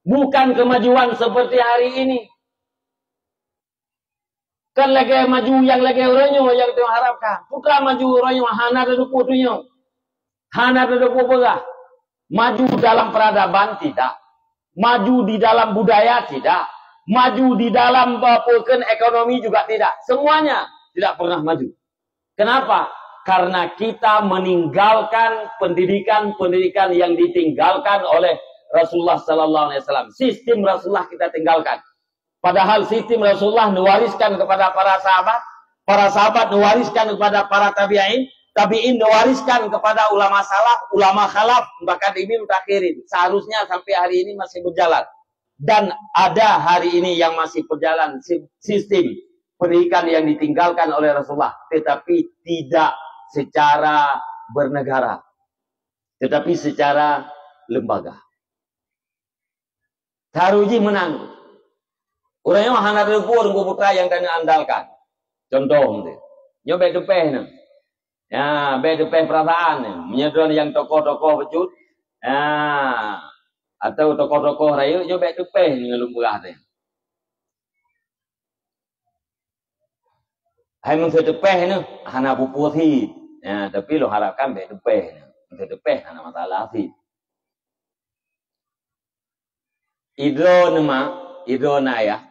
Bukan kemajuan seperti hari ini. Kan lagi maju yang lagi orangnya yang kita harapkan. Bukan maju orangnya hana dedupu tunya. Hana dedupu pegah. Maju dalam peradaban tidak. Maju di dalam budaya tidak. Maju di dalam ekonomi juga tidak. Semuanya tidak pernah maju. Kenapa? Karena kita meninggalkan pendidikan-pendidikan yang ditinggalkan oleh Rasulullah sallallahu alaihi wasallam. Sistem Rasulullah kita tinggalkan. Padahal sistem Rasulullah mewariskan kepada para sahabat mewariskan kepada para tabi'in mewariskan kepada ulama salaf, ulama khalaf, bahkan imam takhirin. Seharusnya sampai hari ini masih berjalan. Dan ada hari ini yang masih berjalan sistem pendidikan yang ditinggalkan oleh Rasulullah, tetapi tidak secara bernegara, tetapi secara lembaga. Taruji menang. Orangnya hana repur putra yang kena andalkan. Contoh tu. Nyo be depeh ni. Ya, be depeh perasaan ni. Menyedon yang tokoh-tokoh becut. Ya. Atau tokoh-tokoh raya nyo be depeh ni ngelumurah tu. Hai mung depeh ni hana pupu thi. Ya, tapi lo harapkan be depeh ni. Mung depeh hana masalah thi. Idro naya.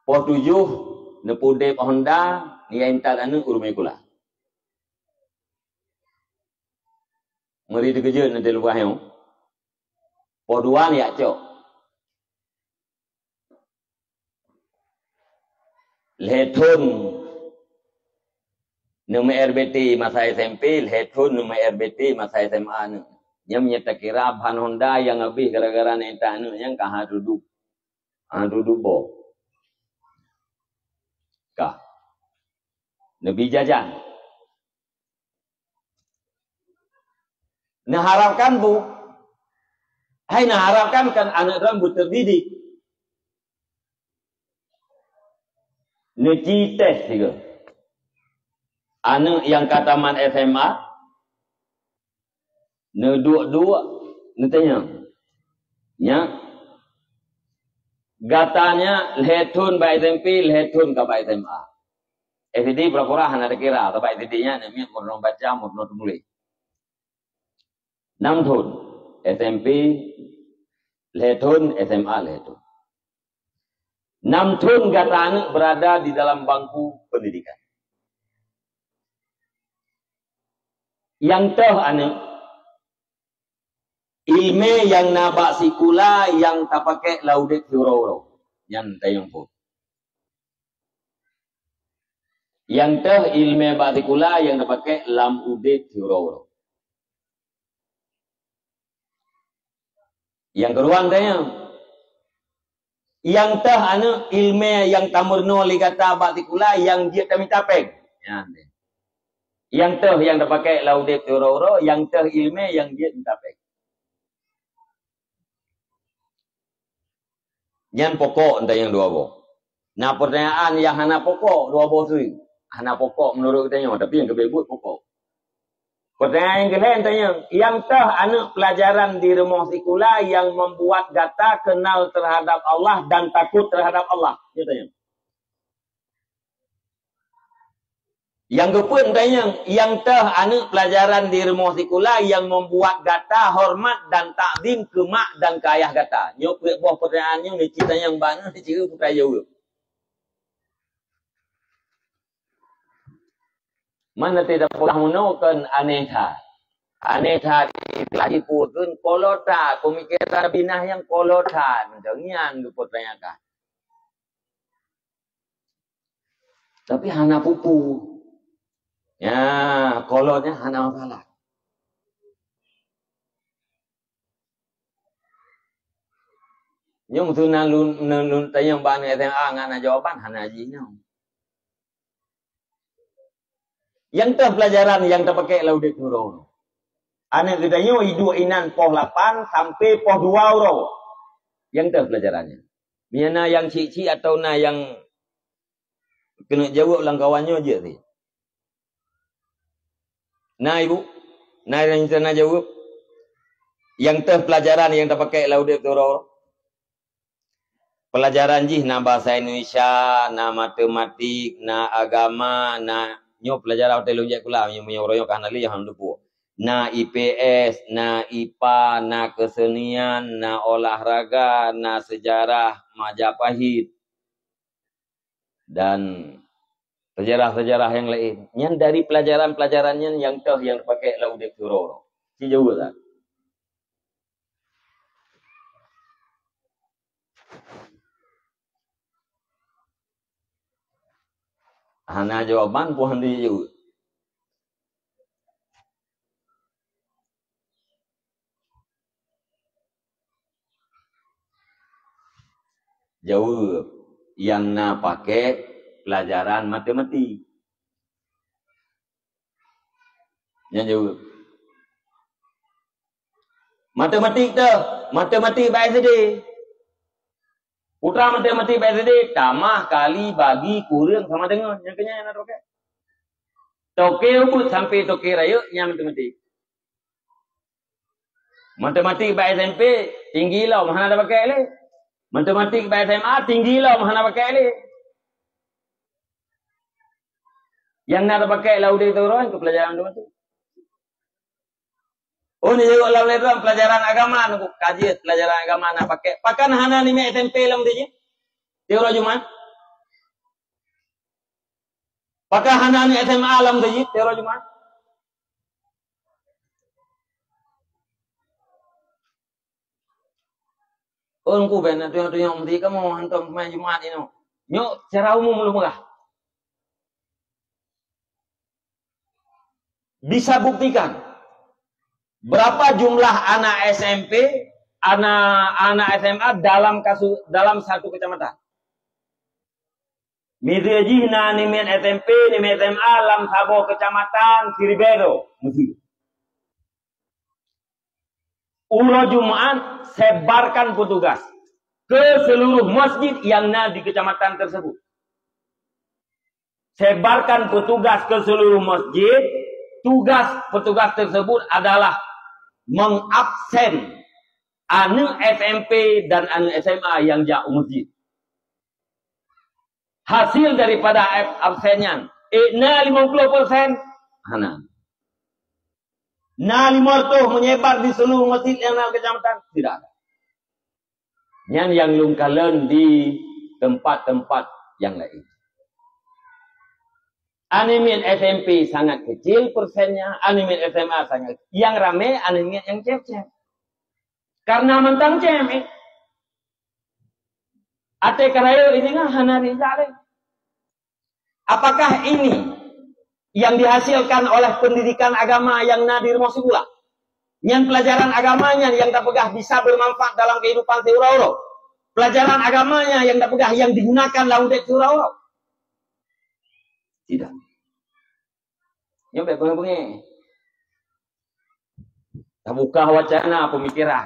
Poh 7 nepudep Honda ni ental anu urumai kula. Ngeri kerja nanti lupa yang. Poduan ya cok. Letun nama RBT masa SMP, letun nama RBT masa SMA ni. Yang menyata kira bahan Honda yang habis gara-gara neta ni yang kah duduk. Duduk bo. Kah. Nabi jajan. Nah harapkan bu. Hai nah harapkan kan anak rambut terdidik. Neci tes juga. Anak yang kataman SMA. Dua-dua. Nantinya. Ya. Gatanya letun by SMP, letun ke by SMA. SD berapa hana kira. Tapi SD-nya ni mau baca, mau tulis. 6 tahun. SMP, letun, SMA, letun. 6 tahun kata anak berada di dalam bangku pendidikan. Yang tahu anak, ilmu yang nabak sikula yang tak pakai laudet hurau-hurau. Yang tayang pun. Yang tahu ilmu nabak sikula yang tak pakai lam udet hurau-hurau. Yang kedua tayang. Yang tahu anak ilmu yang tamurno li kata baktikula yang dia kami tapeng. Yang tahu yang tak pakai laudet hurau-hurau, yang tahu ilmu yang dia tapeng. Yang pokok entah yang dua boh. Nah pertanyaan yang hana pokok dua boh tu. Hana pokok menurut katanya, tapi yang kebebut pokok. Pertanyaan yang kedua tanya, yang tah anak pelajaran di rumah sekolah yang membuat data kenal terhadap Allah dan takut terhadap Allah. Dia tanya. Yang kedua tanya, yang tah anak pelajaran di rumah sekolah yang membuat data hormat dan takzim ke mak dan ke ayah kata. Nyok buah pertanyaannya ni cerita yang banyak ni cerita putra jawab. Mana tidak pernah menemukan aneka. Aneka lagi pun kolota. Pemikiran binah yang kolota. Mendengian pertanyakan. Tapi hana pupu. Ya, kolotnya hana masalah. Yang tu nun tayang banyak yang ngana jawaban hana jinya. Yang tu pelajaran yang terpakai laudet hurau. Anak kitanya hidup inan poh 8 sampai poh 2 hurau. Yang tu pelajarannya. Miana yang cik-cik atau na yang kena jawab ulang kawannya je sih. Nah ibu, nah yang sana jawab. Yang tu pelajaran yang terpakai laudet hurau. Pelajaran jih na bahasa Indonesia, na matematik, na agama, na nyo pelajaran hotel lunjak kula yang menyoroyo kanali yang lupu. Na IPS, na IPA, na kesenian, na olahraga, na sejarah Majapahit dan sejarah-sejarah yang lain. Yang dari pelajaran-pelajarannya yang toh yang pakai laudet hurau. Si jauh tak? Hana jawaban pun dia jauh. Jawab yang nak pakai pelajaran matematik. Yang jawab. Matematik tu, matematik baik sedih. Putra matematik baik sedih, tambah kali bagi kurang sama dengan yang kena yang nak pakai. Toke ubut sampai toke raya yang matematik. Matematik baik SMP tinggi lah, mana ada pakai le. Matematik baik SMA tinggi lah, mana pakai le. Yang nak pakai laudet hurau itu pelajaran matematik. Oh ni juga laudet hurau pelajaran agama nak kaji pelajaran agama nak pakai. Pakan hana ni SMP lam dia. Teori Jumat. Pakan hana ni SMA lam dia teori Jumat. Engku ben tuyang-tuyang mesti kamu hantam main Jumaat ini. Nyok secara umum lu merah. Bisa buktikan berapa jumlah anak SMP, anak SMA dalam satu kecamatan. Midejihna nimen SMP, nimen SMA dalam sabo kecamatan Siribero, Mesir. Ulo Jumat sebarkan petugas ke seluruh masjid yang ada di kecamatan tersebut. Sebarkan petugas ke seluruh masjid. Tugas petugas tersebut adalah mengabsen anak SMP dan anak SMA yang jauh masjid. Hasil daripada absennya, 50% anak. Nah, 50 menyebar di seluruh masjid yang ada kecamatan tidak ada. Yang lungkalan di tempat-tempat yang lain. Animin SMP sangat kecil persennya, animin SMA sangat kecil. Yang rame animin yang cep-cep. Karena mentang cep. Ate karayo ini kan hanari jale. Apakah ini yang dihasilkan oleh pendidikan agama yang nadir masukula? Yang pelajaran agamanya yang tak pegah bisa bermanfaat dalam kehidupan seura-ura. Pelajaran agamanya yang tak pegah yang digunakan laudet seura-ura. Tidak. Nyampe pengen-pengen. Tak buka wacana pemikiran.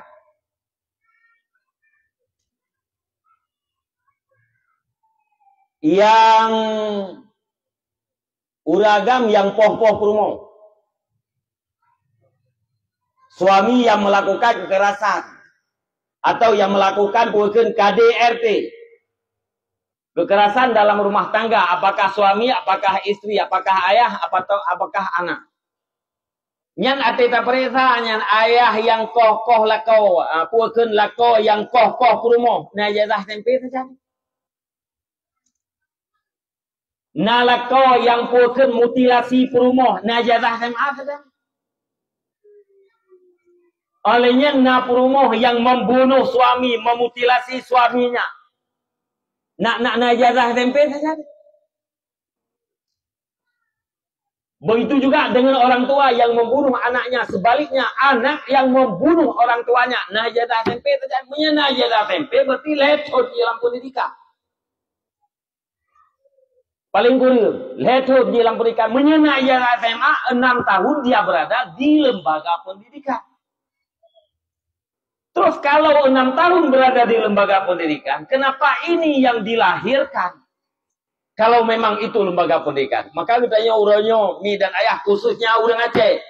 Yang uragam yang poh-poh kurumong. Suami yang melakukan kekerasan. Atau yang melakukan bukan KDRT. Kekerasan dalam rumah tangga, apakah suami, apakah istri, apakah ayah, apakah anak. Nyan ateta perisa, nyan ayah yang koh lako, puakeun lako yang koh kurumo, na jazah tempe saja. Na lako yang puakeun mutilasi perumoh, na jazah tempe saja. Olehnya na perumoh yang membunuh suami, memutilasi suaminya. Nak ijazah tempe saja. Begitu juga dengan orang tua yang membunuh anaknya. Sebaliknya, anak yang membunuh orang tuanya. Nah ijazah tempe saja. Punya ijazah tempe berarti letut di dalam pendidikan. Paling kurang, letut di dalam pendidikan. Punya ijazah SMA 6 tahun dia berada di lembaga pendidikan. Terus kalau 6 tahun berada di lembaga pendidikan, kenapa ini yang dilahirkan? Kalau memang itu lembaga pendidikan. Maka katanya uranyo, mi dan ayah, khususnya orang Aceh.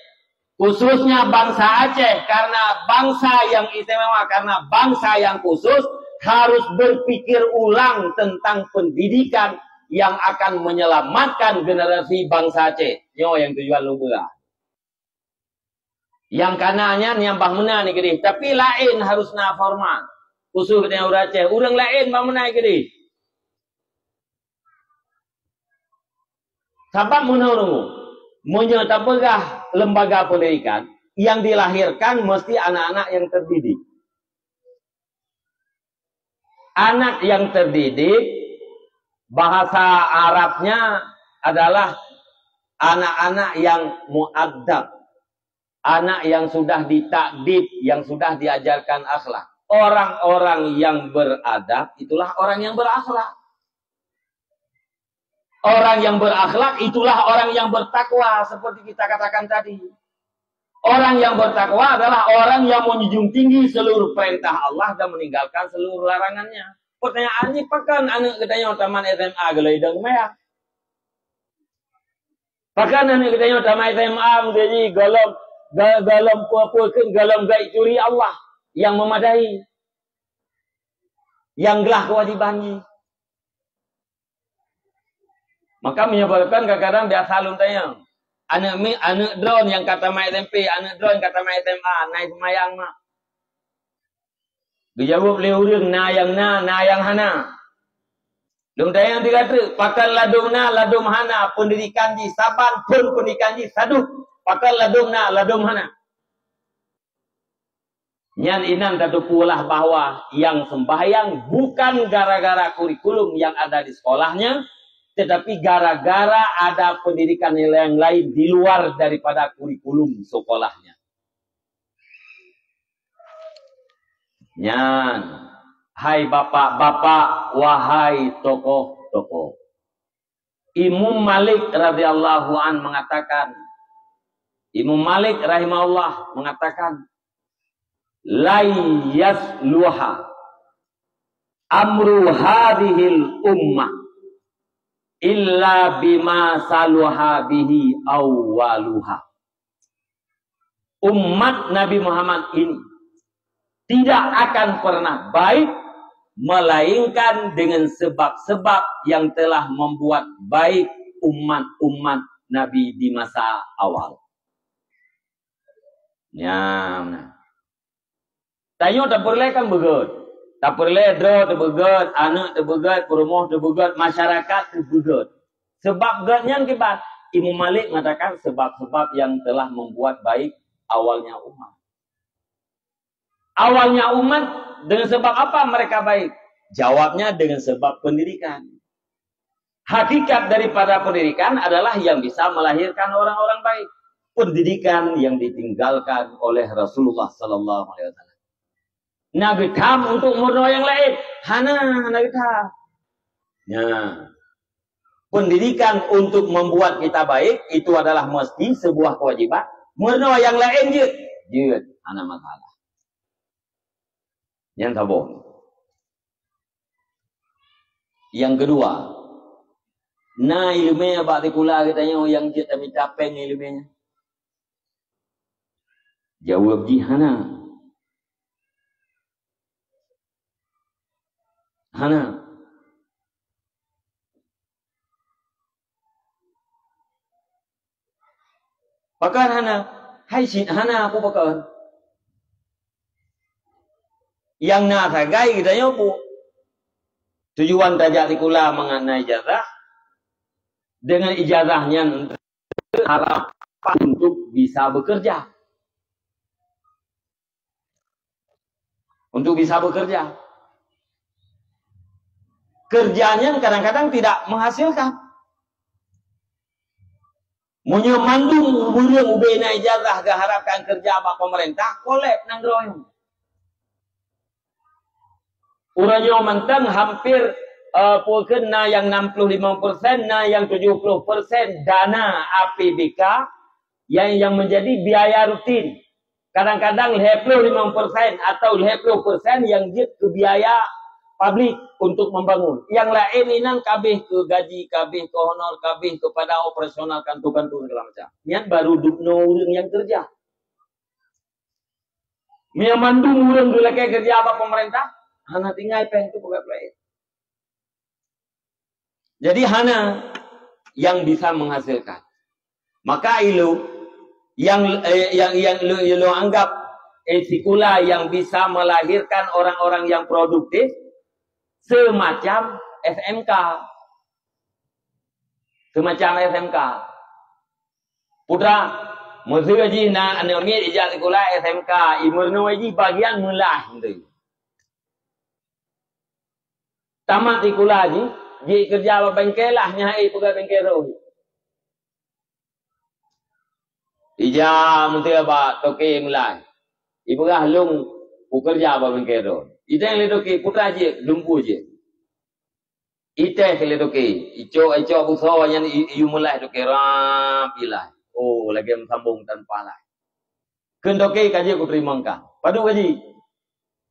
Khususnya bangsa Aceh. Karena bangsa yang istimewa, karena bangsa yang khusus, harus berpikir ulang tentang pendidikan yang akan menyelamatkan generasi bangsa Aceh. Yo yang tujuan lumba. Yang kanannya nyambah mena ni gede, tapi lain harusnya formal. Khususnya orang Aceh, orang lain bah mena gede. Sebab menurut menyertapegah lembaga pendidikan yang dilahirkan mesti anak-anak yang terdidik. Anak yang terdidik bahasa Arabnya adalah anak-anak yang mu'addab. Anak yang sudah ditakdib, yang sudah diajarkan akhlak. Orang-orang yang beradab, itulah orang yang berakhlak. Orang yang berakhlak, itulah orang yang bertakwa. Seperti kita katakan tadi. Orang yang bertakwa adalah orang yang menjunjung tinggi seluruh perintah Allah dan meninggalkan seluruh larangannya. Pertanyaannya, pakan anak katanya taman SMA gelai dan maya. Pakan anak katanya taman SMA menjadi galam puapuakan galam gai curi Allah yang memadai, yang gelah kewajibannya. Maka menyebabkan kadang-kadang dia salun tanya, anak drone yang kata mai SMP, anak drone kata mai SMA, naik semayang mak. Dijawab oleh orang na yang hana. Dong tanya dikata, pakai ladum hana, pendidikan ji saban pun pendidikan ji saduh. Pakai ladum hana. Nyan inan kata pulah bahwa yang sembahyang bukan gara-gara kurikulum yang ada di sekolahnya, tetapi gara-gara ada pendidikan yang lain di luar daripada kurikulum sekolahnya. Nyan, hai bapak-bapak, wahai tokoh-tokoh. Imam Malik radhiyallahu an mengatakan, Imam Malik rahimahullah mengatakan, la yasluha amru hadhil ummah illa bima saluha bihi awwaluha. Umat Nabi Muhammad ini tidak akan pernah baik melainkan dengan sebab-sebab yang telah membuat baik umat-umat Nabi di masa awal. Ya, tayo tak boleh kan begut. Tak boleh dro terbegut, anak terbegut, perumahan terbegut, masyarakat terbegut. Sebab getnya kibat. Imam Malik mengatakan sebab-sebab yang telah membuat baik awalnya umat. Awalnya umat dengan sebab apa mereka baik? Jawabnya dengan sebab pendidikan. Hakikat daripada pendidikan adalah yang bisa melahirkan orang-orang baik. Pendidikan yang ditinggalkan oleh Rasulullah sallallahu alaihi wasallam. Nabi tam untuk murno yang lain. Hana Nabi tam. Ya. Pendidikan untuk membuat kita baik itu adalah mesti sebuah kewajiban. Murno yang lain je. Hana masalah. Yang tabung. Yang kedua, na ilmu abak tikula katanya yang kita minta peng ilmunya. Jawab jihana. Hana. Pakar hana. Hai sin hana aku pakar. Yang nak sagai katanya apa? Tujuan tajak tikula mengenai ijazah. Dengan ijazahnya harapan untuk bisa bekerja. Untuk bisa bekerja. Kerjanya kadang-kadang tidak menghasilkan. Menyemandung burung ubena ijazah harapkan kerja apa pemerintah, kolek nang royong. Urangnya mentang hampir pulken na yang 65%, na yang 70% dana APBK yang menjadi biaya rutin. Kadang-kadang 55% atau 50% yang dia ke biaya publik untuk membangun. Yang lain inan kabeh ke gaji, kabeh ke honor, kabeh kepada operasional kantor-kantor segala macam. Yang baru dukno orang yang kerja. Yang mandung orang dulu kerja apa pemerintah? Hana tinggal peng tu pegawai. Jadi hana yang bisa menghasilkan. Maka ilu yang lu anggap etikula yang bisa melahirkan orang-orang yang produktif semacam SMK. Semacam SMK. Putra Musuhaji na anomir ijazah sekolah SMK imurno waji bagian mulah tu. Tamat sekolah ji kerja apa bengkel lah nyai pegawai bengkel tu. Ija menteri apa toke mulai. Ibu kah lung kerja apa bengkel tu. Ita yang le toke putra je lumpu je. Ita yang le toke ico buso yang iu mulai toke rapilah. Oh lagi sambung tanpa lah. Kendoke kaji aku terima engkau. Padu kaji.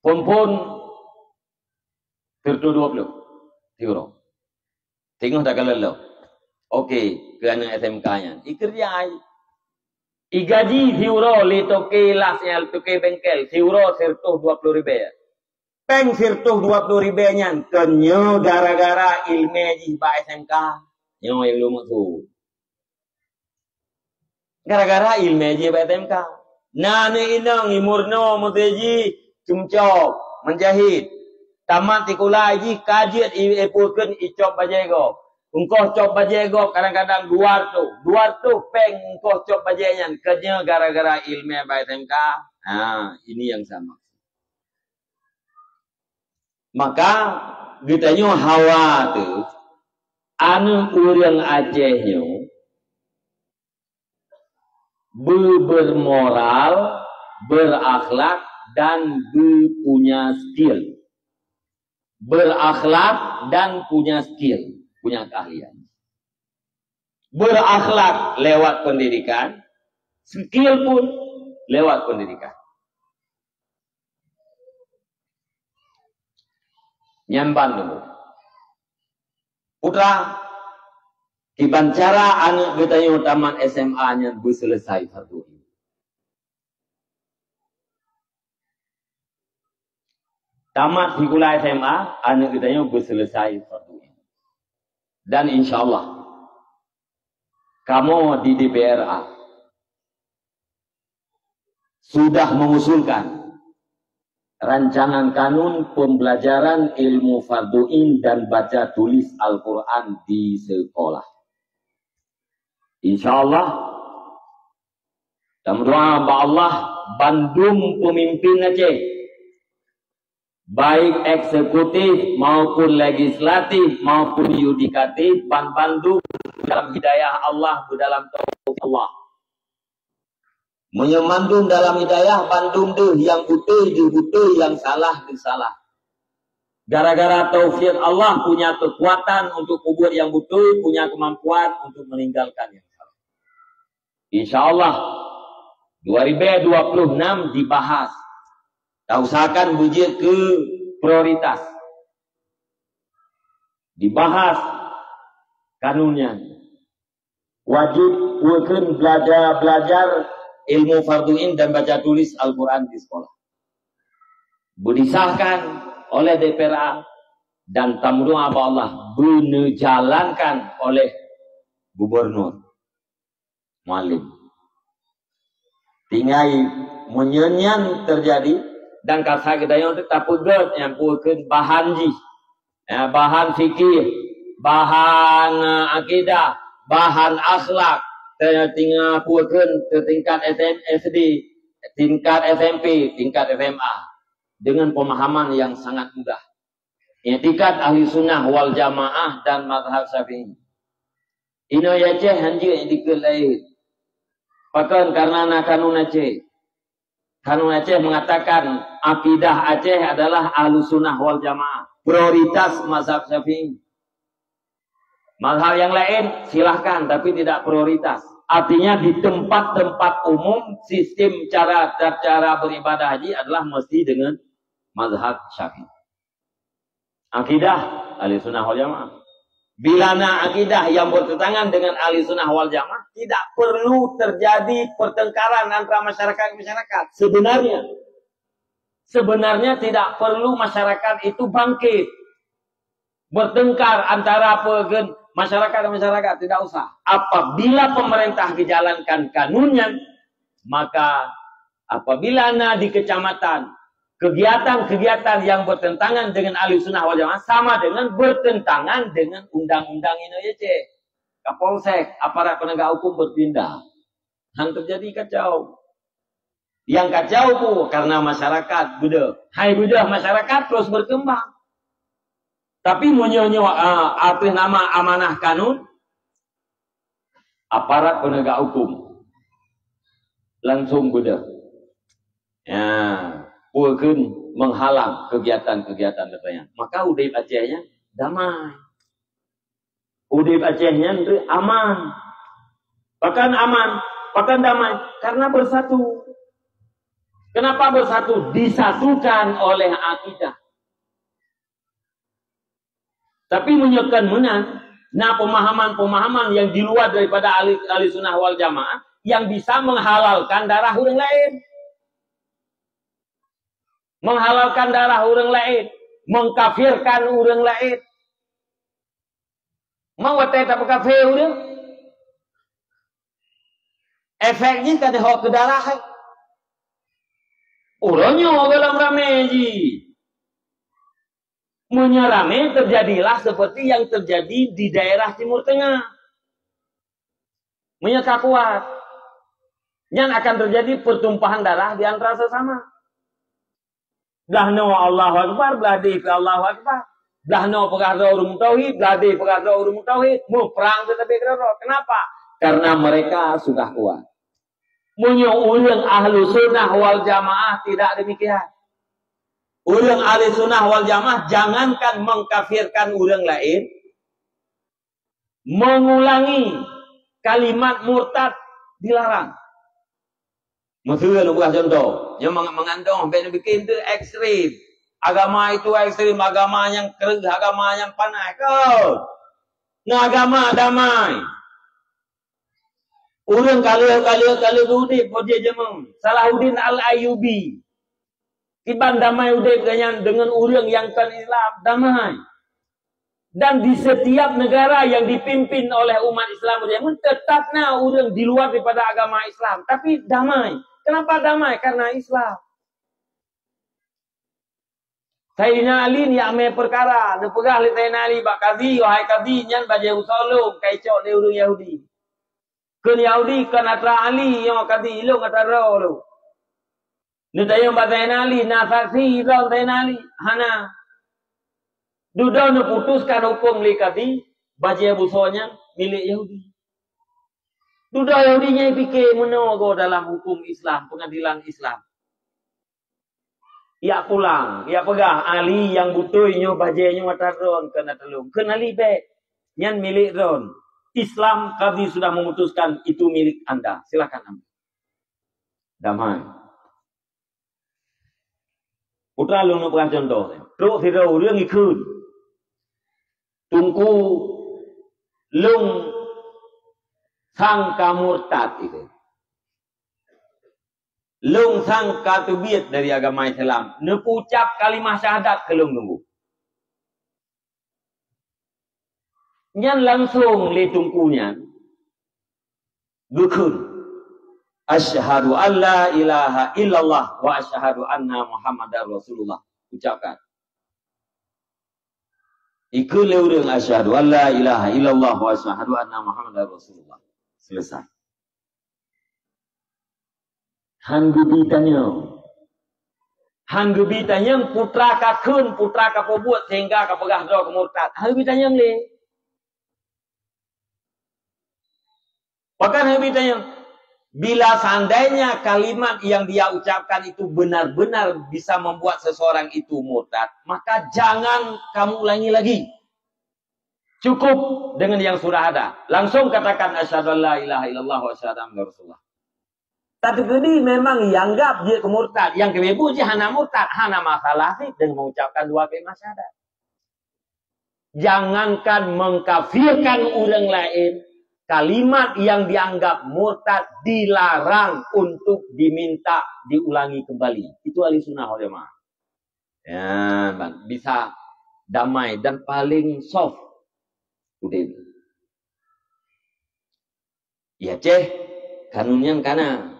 Pompon Tertu 20. Euro. Tengok dah kalau lo. Okey, kerana SMK-nya. Ikerjai. Igaji euro li toke lasnya toke bengkel. Euro sertuh 20 ribu. Peng sertuh 20 ribu-nya. Kenyo gara-gara ilmu ji ba SMK. Nyo yang lu maksud. Gara-gara ilmu ji ba SMK. Nane inang imurno muteji cumcok menjahit. Tamat sekolah ji kajian ipulkan icop bajego. Engkau cop bajego kadang-kadang luar tu peng engkau cop bajenya kerja gara-gara ilmu ba SMK. Ini yang sama. Maka getanya hawa tu anu urang Aceh nyo bermoral, berakhlak dan punya skill. Berakhlak dan punya skill, punya keahlian. Berakhlak lewat pendidikan, skill pun lewat pendidikan. Nyamban dulu. Putra, kibancara anak getanya tamat SMA-nya berselesai satu. Tamat sekolah SMA, anak getanya berselesai satu. Dan insya Allah, kamu di DPRA sudah mengusulkan rancangan kanun pembelajaran ilmu fardu'in dan baca tulis Al-Quran di sekolah. InsyaAllah, dalam doa Allah, Bandung pemimpin Aceh, baik eksekutif maupun legislatif maupun yudikatif, Bandung dalam hidayah Allah, dalam taufik Allah. Menyemandung dalam hidayah Bandung deh yang putih di putih, yang salah di salah. Gara-gara taufik Allah punya kekuatan untuk kubur yang betul, punya kemampuan untuk meninggalkan yang salah. InsyaAllah 2026 dibahas. Tak usahakan bujir ke prioritas. Dibahas kanunnya. Wajib bukan belajar ilmu fardu'in dan baca tulis Al-Quran di sekolah. Disahkan oleh DPRA dan tamru apa Allah dijalankan oleh gubernur Mualim. Tinggal menyenyan terjadi dan kata kita yang tetap pegat yang bukan bahan ji, bahan fikir, bahan akidah, bahan akhlak. Tinggal puakan ke tingkat SD, tingkat SMP, tingkat SMA dengan pemahaman yang sangat mudah. Tingkat ahli sunnah wal jamaah dan mazhab Syafi'i. Ino Aceh hanjir yang dikelai. Bahkan karena kanun Aceh. Kanun Aceh mengatakan akidah Aceh adalah ahli sunnah wal jamaah. Prioritas mazhab Syafi'i. Mazhab yang lain silahkan tapi tidak prioritas. Artinya di tempat-tempat umum sistem cara beribadah haji adalah mesti dengan mazhab Syafi'i. Akidah ahli sunnah wal jamaah. Bila akidah yang bertentangan dengan ahli sunnah wal jamaah, tidak perlu terjadi pertengkaran antara masyarakat. Sebenarnya tidak perlu masyarakat itu bangkit bertengkar antara masyarakat, tidak usah. Apabila pemerintah dijalankan kanunnya, maka apabila di kecamatan kegiatan-kegiatan yang bertentangan dengan ahli sunnah wal jamaah sama dengan bertentangan dengan undang-undang Indonesia. Kapolsek, aparat penegak hukum bertindak. Yang terjadi kacau. Yang kacau pun karena masyarakat budak. Masyarakat terus berkembang. Tapi apa nama amanah kanun, aparat penegak hukum langsung budak. Bukan menghalang kegiatan-kegiatan katanya. Maka Udip Acehnya damai. Udip Acehnya itu aman. Bahkan aman, bahkan damai karena bersatu. Kenapa bersatu? Disatukan oleh akidah. Tapi menyekan menang, pemahaman-pemahaman yang di luar daripada ahli sunnah wal jamaah yang bisa menghalalkan darah orang lain. Menghalalkan darah orang lain. Mengkafirkan orang lain. Mau tak kafir orang? Efeknya kan hak ke darah. Orangnya dalam ramai. Menyerame terjadilah seperti yang terjadi di daerah Timur Tengah. Menyeka kuat. Yang akan terjadi pertumpahan darah di antara sesama. Belah no Allahu Akbar, belah di Allahu Akbar. Belah no perkara urung tauhid, belah di perkara urung tauhid. Mu perang tetapi kerana. Kenapa? Karena mereka sudah kuat. Munyo ulun ahlu sunnah wal jamaah tidak demikian. Ulun ahli sunnah wal jamaah jangankan mengkafirkan orang lain, mengulangi kalimat murtad dilarang. Maksudnya lu buat contoh, yang mengandung sampai bikin itu ekstrim. Agama itu ekstrim, agama yang kering, agama yang panas. Kau, nah agama damai. Orang kali udip dia jemeng. Salahuddin Al-Ayyubi. Iban damai udip dengan orang yang kan Islam damai. Dan di setiap negara yang dipimpin oleh umat Islam tetapnya orang di luar daripada agama Islam, tapi damai. Kenapa damai? Karena Islam. Sayyidina Ali ni ame perkara, depegah li Sayyidina Ali bak kazi, wahai kazi nyan baje usolum kaicok ni urang Yahudi. Kun Yahudi kan atra Ali yang kazi ilung atra lo. Ni tayang bak Sayyidina Ali na saksi ro Sayyidina Ali hana. Duda nu putuskan hukum li kazi baje busonya milik Yahudi. Duda Yahudinya fikir menogo dalam hukum Islam, pengadilan Islam. Ia pulang, ia pegah Ali yang butuhnya bajenya matadron kena telung. Kena libek, yang milik ron. Islam kami sudah memutuskan itu milik anda. Silakan ambil. Damai. Putra lu nak pegang contoh. Duk tidak orang ikut. Tunggu lung sangka murtad itu. Lung sangka tubiat dari agama Islam. Nepu ucap kalimah syahadat ke lung nunggu. Nyan langsung le tungkunya. Gukun. Asyhadu an la ilaha illallah wa asyhadu anna Muhammadar Rasulullah. Ucapkan. Ikut le urang asyhadu an la ilaha illallah wa asyhadu anna Muhammadar Rasulullah. Selesai. Hanggubi tanya putra kakun, putra kapobuat sehingga kapegah do kemurtad. Hanggubi tanya le. Bahkan hanggubi tanya bila seandainya kalimat yang dia ucapkan itu benar-benar bisa membuat seseorang itu murtad, maka jangan kamu ulangi lagi. Cukup dengan yang sudah ada. Langsung katakan asyhadu an la ilaha illallah wa asyhadu anna Rasulullah. Tapi ini memang dianggap dia kemurtad. Yang kebebu je hana murtad, hana masalah sih dengan mengucapkan dua kalimat syahadat. Jangankan mengkafirkan orang lain, kalimat yang dianggap murtad dilarang untuk diminta diulangi kembali. Itu ahli sunnah wal jamaah. Ya, bisa damai dan paling soft. Udin. Ya ceh, kanunnya kana.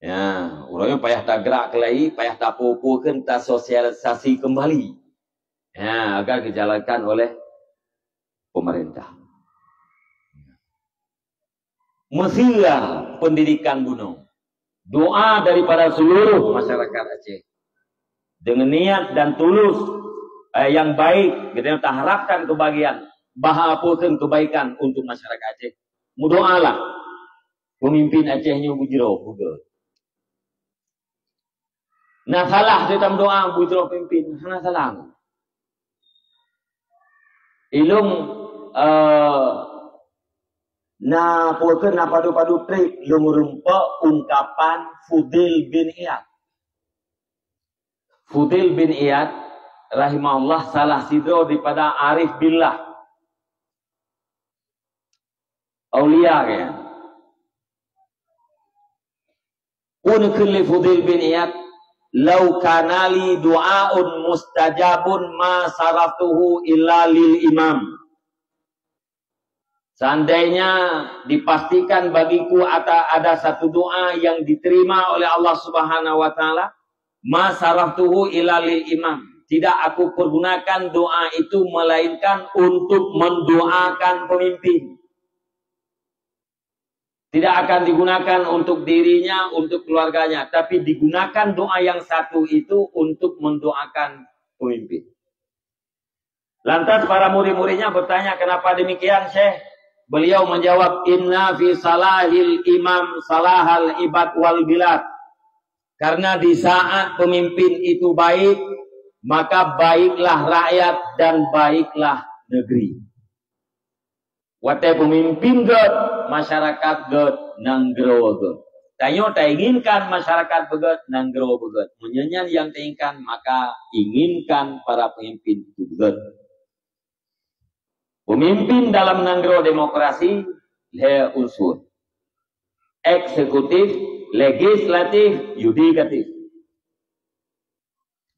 Ya, orangnya payah tak gerak kelai, payah tak popokan, tak sosialisasi kembali. Ya, agar dijalankan oleh pemerintah. Mestilah pendidikan gunung. Doa daripada seluruh masyarakat Aceh. Dengan niat dan tulus yang baik, kita tak harapkan kebahagiaan, bahagian kebaikan untuk masyarakat Aceh. Mudoalah pemimpin Acehnya bujro juga. Nah salah dalam doa bujro pemimpin, hana salah. Ilung na puakeun na padu-padu trik lumurumpa ungkapan Fudail bin Iyad. Fudail bin Iyad rahimahullah salah sidro daripada arif billah. Aulia kan. Unkeun li Fudail bin Iyad, "Lau kana li du'aun mustajabun ma saraftuhu illa lil imam." Seandainya dipastikan bagiku ada satu doa yang diterima oleh Allah Subhanahu wa taala, ma saraftuhu illa lil imam. Tidak aku pergunakan doa itu melainkan untuk mendoakan pemimpin. Tidak akan digunakan untuk dirinya, untuk keluarganya. Tapi digunakan doa yang satu itu untuk mendoakan pemimpin. Lantas para murid-muridnya bertanya, kenapa demikian, Syekh? Beliau menjawab, inna fi salahil imam salahal ibad wal bilad. Karena di saat pemimpin itu baik, maka baiklah rakyat dan baiklah negeri. Wate pemimpin god, masyarakat god, nanggro god. Tanyo tak inginkan masyarakat begot, nanggro begot. Menyanyian yang diinginkan, maka inginkan para pemimpin itu begot. Pemimpin dalam nanggro demokrasi, le unsur. Eksekutif, legislatif, yudikatif.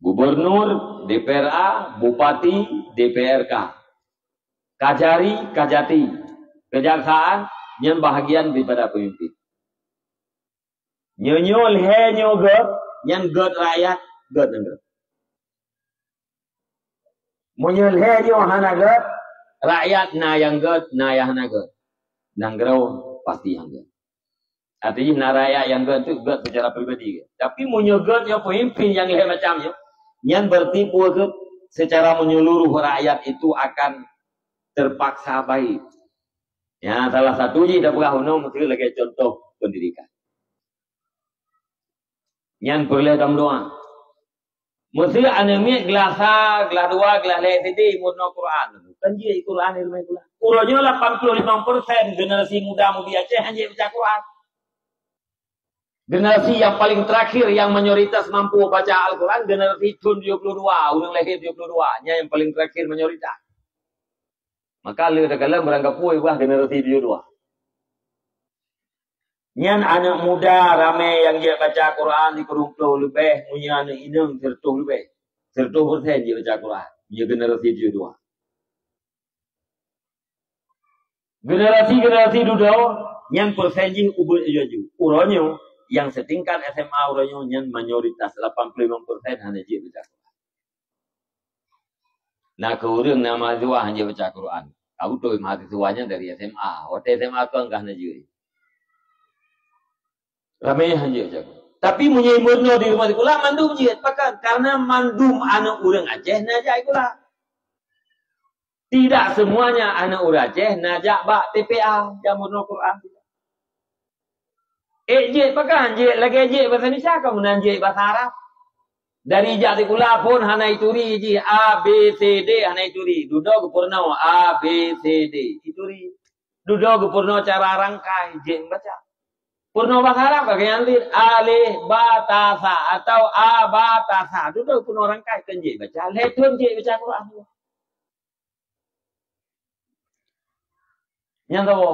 Gubernur, DPRA, Bupati, DPRK. Kajari, Kajati, kejaksaan, yang bahagian daripada pemimpin. Nyonyol he nyogot, yang god rakyat, god negara. Munyol he nyo hana god, rakyat na yang god, na yang hana god. Negara pasti yang god. Artinya na rakyat yang god itu god secara pribadi. Tapi munyol god yang pemimpin yang le macamnya, yang bertipu god secara menyeluruh rakyat itu akan terpaksa baik. Ya, salah satunya dah berahunung mesti lagi contoh pendidikan. Yang perlu dalam doa. Mesti anemia gelasa, gelas dua, gelas lain tadi murno Quran. Kan dia Quran ilmu Quran. Urutnya 85% generasi muda mudi Aceh hanya baca Quran. Generasi yang paling terakhir yang mayoritas mampu baca Al-Quran generasi tahun 22, orang lahir 22, nya yang paling terakhir mayoritas. Maka lu dah kalah beranggap puai bah generasi dia dua. Nyan anak muda ramai yang dia baca Quran di kerumpul lebih, punya anak inang sertuh lebih. 100% dia baca Quran. Dia generasi dia dua. Generasi dua yang persenji ubur jaju. Uronyo yang setingkat SMA uronyo yang mayoritas 85% hanya dia baca Quran. Nah, keurang nama dua hanya baca Quran. Aku tuh mahasiswanya dari SMA. Waktu SMA tu enggak najui. Ramai hanya baca. Tapi punya murno di rumah sekolah mandum je. Pakai karena mandum anak orang Aceh najak sekolah. Tidak semuanya anak orang Aceh najak bak TPA yang murno Quran. Je pakai je lagi je bahasa Indonesia kamu nanti bahasa Arab. Dari jati kula pun hanai turi ji A B C D hanai turi. Duduk purno A B C D ituri. Duduk purno cara rangkai je baca. Purno bahasa Arab bagian lir alif ba ta sa atau a ba ta sa. Duduk purno rangkai kan je baca. Letun je baca Quran. Yang tahu.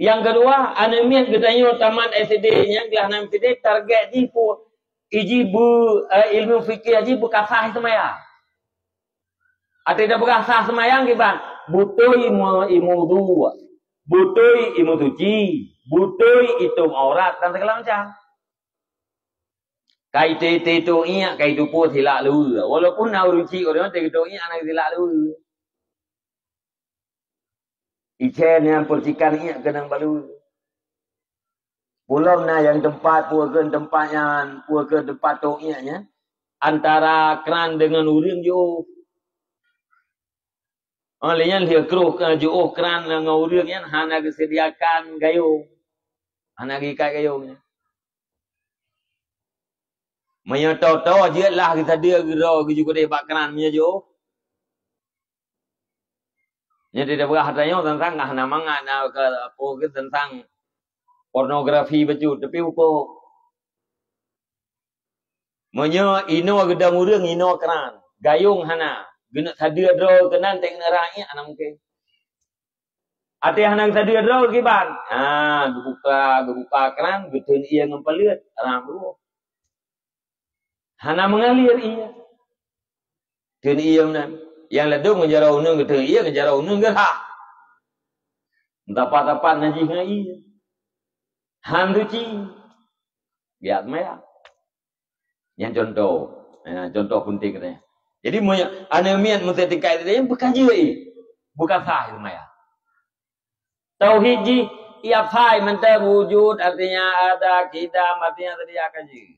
Yang kedua, anemian katanya taman SD-nya kelas 6 SD target di pun iji ilmu fikih aja berkasah semayang. Atau tidak berkasah semayang kiban. Butoi imu dua. Butoi imu suci. Butoi itu aurat dan segala macam. Kait itu iya, kait itu pun silap lu. Walaupun nak ruci orang itu iya anak silap lu. Ikan yang percikan iya kena balu. Pulau na yang tempat puakan tempatnya puakan tempat toknya antara keran dengan urin jauh. Olehnya dia keruh jauh keran dengan urinnya hana disediakan gayung, hana gikat gayungnya. Menyatakan dia lah kita dia gerau juga dia bak kerannya jauh. Nya tidak berhatanya tentang hana mangat na ke apa tentang pornografi betul tapi upo menyo ino gedang urang ino keran gayung hana gena sadia dro kenan tek nerai anak mungkin ate hana sadia dro kiban gebuka keran betul ia ngempeliat rambu hana mengalir ia dan ia nan yang ledung ngejarau unung betul ia ngejarau unung gerah dapat najih ngai handuci biar merah. Yang contoh penting katanya. Jadi anemian mesti tingkat dia bukan je bukan sah itu maya. Tauhid ji Ia fai mentah wujud artinya ada, kidam artinya tadi akan jadi.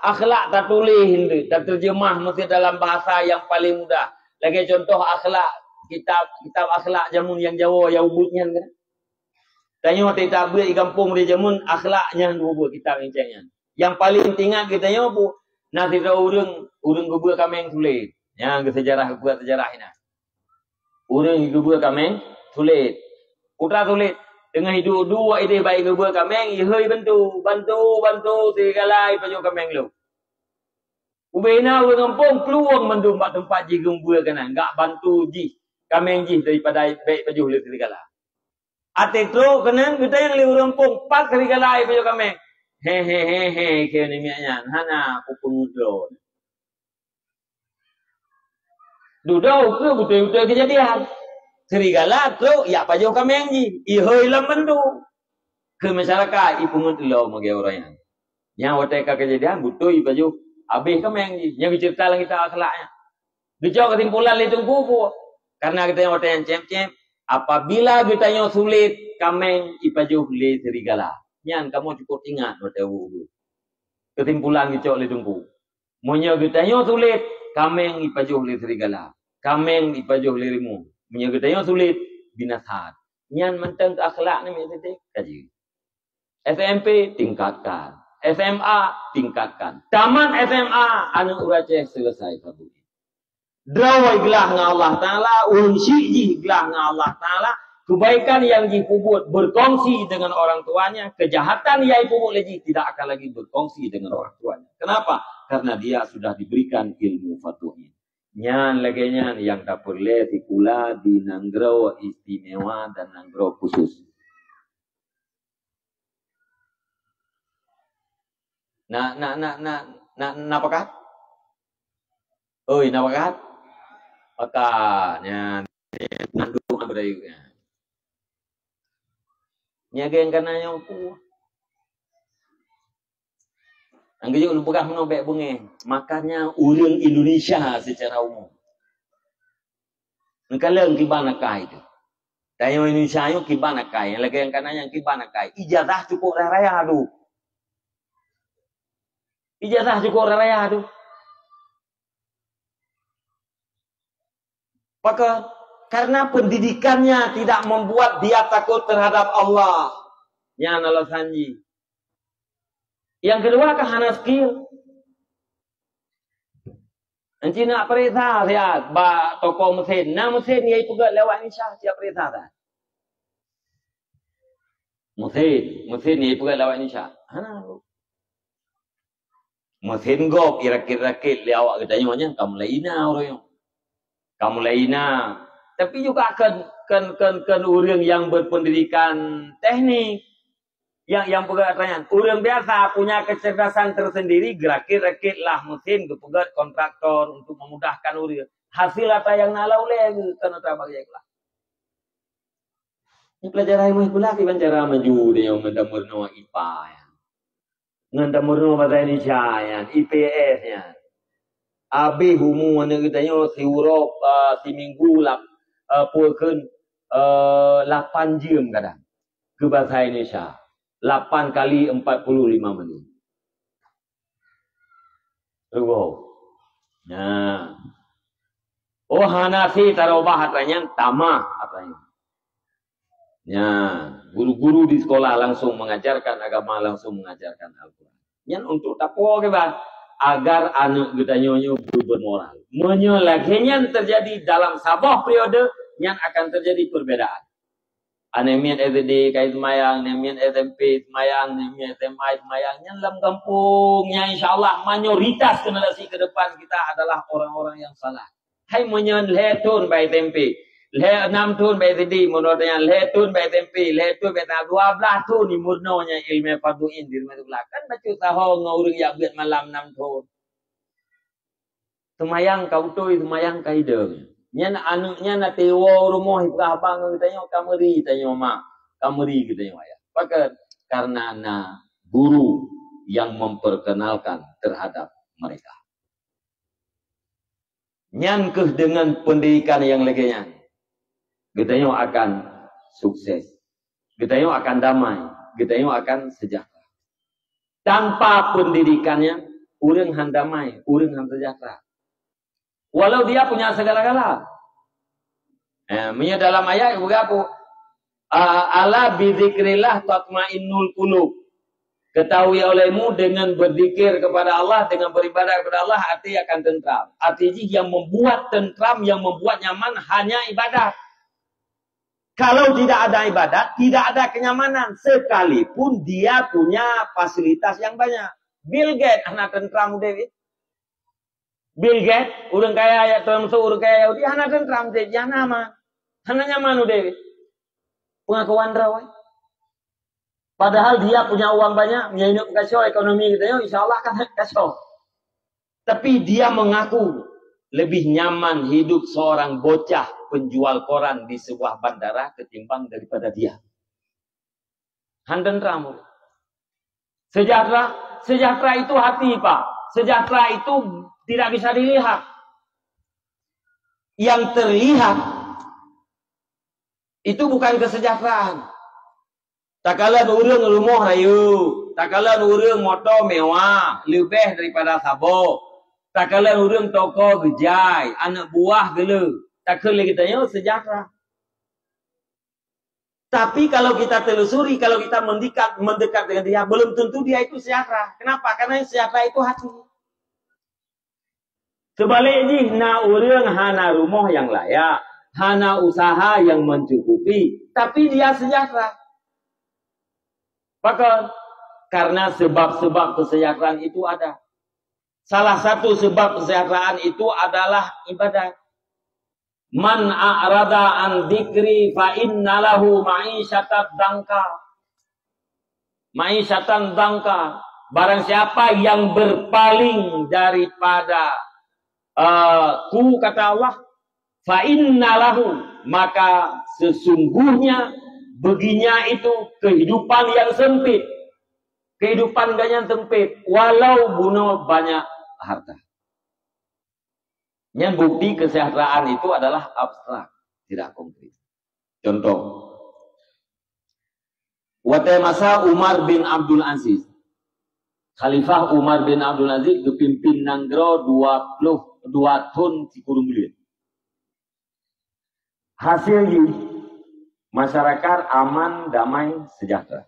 Akhlak tak tulis itu, tak terjemah mesti dalam bahasa yang paling mudah. Lagi contoh akhlak, kitab akhlak jamun yang Jawa yang ubudnya kan. Tanya kitab di kampung di jamun akhlaknya ubud kitab incangnya. Yang paling tinggal kita tanya apa? Nanti tahu urang gubur kami yang tulis. Yang sejarah buat sejarah ini. Urang gubur kami tulis. Putra tulis dengan hidup dua ide baik gubur kami yang hei bantu segala ipajo kami lu. Ubena urang kampung peluang mendum tempat ji gubur kana enggak bantu ji kami ji daripada baik pajo le segala. Ate tro kena kita yang li urang kampung pas segala ipajo kami. He ke ni miaknya hana pupung udro. Dudau ke betul-betul kejadian. Serigala tu ya pajo kami ji. Ihoi lam bendu. Ke masyarakat ipung udro mage orang yang wateka kejadian betul pajo habis kami ji. Yang cerita lang kita akhlaknya. Dijauh kesimpulan li tunggu po. Karena kita yang wateka cem-cem apabila kita yang sulit kami ipajo le serigala. Yang kamu cukup ingat waktu kesimpulan dicok le tunggu. Monya getanya sulit, kameng ipajuh le serigala. Kameng ipajuh le rimu. Monya getanya sulit, binasat. Nyan mentang akhlak ni mesti kaji. SMP tingkatkan. SMA tingkatkan. Taman SMA anu uraceh selesai satu. Drawai gelah dengan Allah Ta'ala, unsyiji gelah dengan Allah Ta'ala. Kebaikan yang dipubut berkongsi dengan orang tuanya, kejahatan yang dipubut lagi tidak akan lagi berkongsi dengan orang tuanya. Kenapa? Karena dia sudah diberikan ilmu fatuhnya. Nyan lagi nyan yang tak boleh dikula di nanggro istimewa dan nanggro khusus. Napakat? Oi, napakat? Pakat. Nyan nandung berayunya. Niaga yang kananya aku. Angge juga lu pegang menobek bunge. Makanya urang Indonesia secara umum. Engkaleng kibana kai itu. Tanya Indonesia yo kibana kai. Yang lagi yang kananya kibana kai. Ijazah cukup raya aduh. Ijazah cukup raya aduh. Maka karena pendidikannya tidak membuat dia takut terhadap Allah. Yang alasannya. Yang kedua kehana skill. Nanti nak perintah saya, ba toko mesin. Nah mesin ia juga lewat Indonesia siap perintah dah. Mesin ia juga lewat Indonesia. Mesin gok irakit-rakit lewat katanya kamu laina orang. Kamu laina. Tapi juga kan orang yang berpendidikan teknik. Yang pertanyaan, orang biasa punya kecerdasan tersendiri, gerakit-rakit lah mesin, kepegat kontraktor untuk memudahkan orang. Hasil apa yang nalau lagi, kena terabak lah. Ini pelajaran ilmu pula, kita cara maju dia yang mendamurno IPA. Mendamurno bahasa Indonesia, IPS. Abi humu mana kita nyo si Urop, si Minggu lah. Pulken 8 jam kadang ke bahasa Indonesia 8 kali 45 menit. Tunggu. Nah. Oh Hanafi tarobah katanya tamah katanya. Ya, guru-guru di sekolah langsung mengajarkan agama, langsung mengajarkan Al-Quran. Yang untuk takwa ke bah agar anak kita nyonyo bermoral. Menyelakinya terjadi dalam sabah periode yang akan terjadi perbedaan. Anemian SD kait semayang, anemian SMP semayang, anemian SMA semayang. Yang dalam kampungnya insyaAllah mayoritas generasi ke depan kita adalah orang-orang yang salah. Hai menyen letun by tempe. Le 6 tahun by SD menurutnya letun by tempe, letun by 12 tahun ni murnonya ilmu farduin di rumah sebelah. Kan baca tahu ngurung yang buat malam 6 tahun. Semayang kau tu semayang kaideng. Nya anaknya na tewo rumah ibah abang kita nyo kameri tanya mak. Kameri kita nyo ayah. Maka karena na guru yang memperkenalkan terhadap mereka. Nyankeh dengan pendidikan yang legenya. Kita yang akan sukses. Kita yang akan damai. Kita yang akan sejahtera. Tanpa pendidikannya, orang han damai, orang han sejahtera. Walau dia punya segala-gala. Punya dalam ayat berapa? Ala bizikrillah tatmainnul qulub. Ketahui olehmu dengan berzikir kepada Allah, dengan beribadah kepada Allah, hati akan tentram. Artinya yang membuat tentram, yang membuat nyaman hanya ibadat. Kalau tidak ada ibadat, tidak ada kenyamanan. Sekalipun dia punya fasilitas yang banyak. Bill Gates anak tentram David. Bill Gates, orang kaya termasuk orang kaya Yahudi, anak tentram David. Yang nama, anak nyaman David. Pengakuan rawai. Padahal dia punya uang banyak, punya hidup kacau, ekonomi kita, insya Allah kan kacau. Tapi dia mengaku lebih nyaman hidup seorang bocah penjual koran di sebuah bandara ketimbang daripada dia. Handan ramu. Sejahtera itu hati, Pak. Sejahtera itu tidak bisa dilihat. Yang terlihat itu bukan kesejahteraan. Tak kala orang rumah rayu, tak kala orang motor mewah, lebih daripada sabuk. Tak kala orang toko gejai, anak buah gele. Tak kala kita sejahtera. Tapi kalau kita telusuri, kalau kita mendekat dengan dia, belum tentu dia itu sejahtera. Kenapa? Karena sejahtera itu hati. Sebaliknya, na orang hana rumah yang layak, hana usaha yang mencukupi, tapi dia sejahtera. Bahkan karena sebab-sebab kesejahteraan itu ada. Salah satu sebab kesejahteraan itu adalah ibadat. Man a'rada an dzikri fa innalahu ma'isyatan dangka. Ma'isyatan dangka. Barang siapa yang berpaling daripada ku kata Allah, fa innalahu, maka sesungguhnya baginya itu kehidupan yang sempit. Kehidupan yang sempit walau bunuh banyak harta. Yang bukti kesejahteraan itu adalah abstrak, tidak konkret. Contoh, waktu masa Umar bin Abdul Aziz, Khalifah Umar bin Abdul Aziz dipimpin nanggro 22 tahun 30 miliar. Hasilnya masyarakat aman, damai, sejahtera.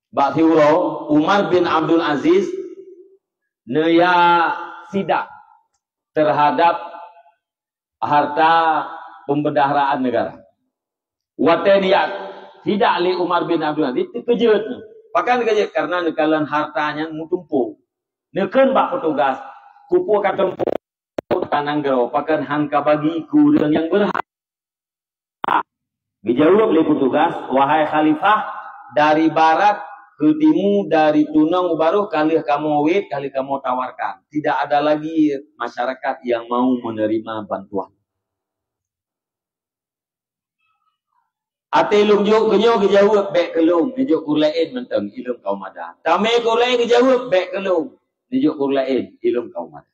Bakhiro Umar bin Abdul Aziz neya sidak terhadap harta pembendaharaan negara. Wateniat tidak li Umar bin Abdul Aziz terkejut. Pakan kejut karena nekalan hartanya mutumpuk. Neken bak petugas kupu katempu tananggero pakan hanka bagi kurang yang berhak. Dijawab oleh petugas, wahai khalifah, dari barat ke timur, dari tunang baru kali kamu wait, kali kamu tawarkan. Tidak ada lagi masyarakat yang mau menerima bantuan. Ate ilum juk kenyo kejawab baik kelum, nijuk kurlain mentang ilum kaum ada. Tame kurlain kejawab baik kelum, nijuk kurlain ilum kaum ada.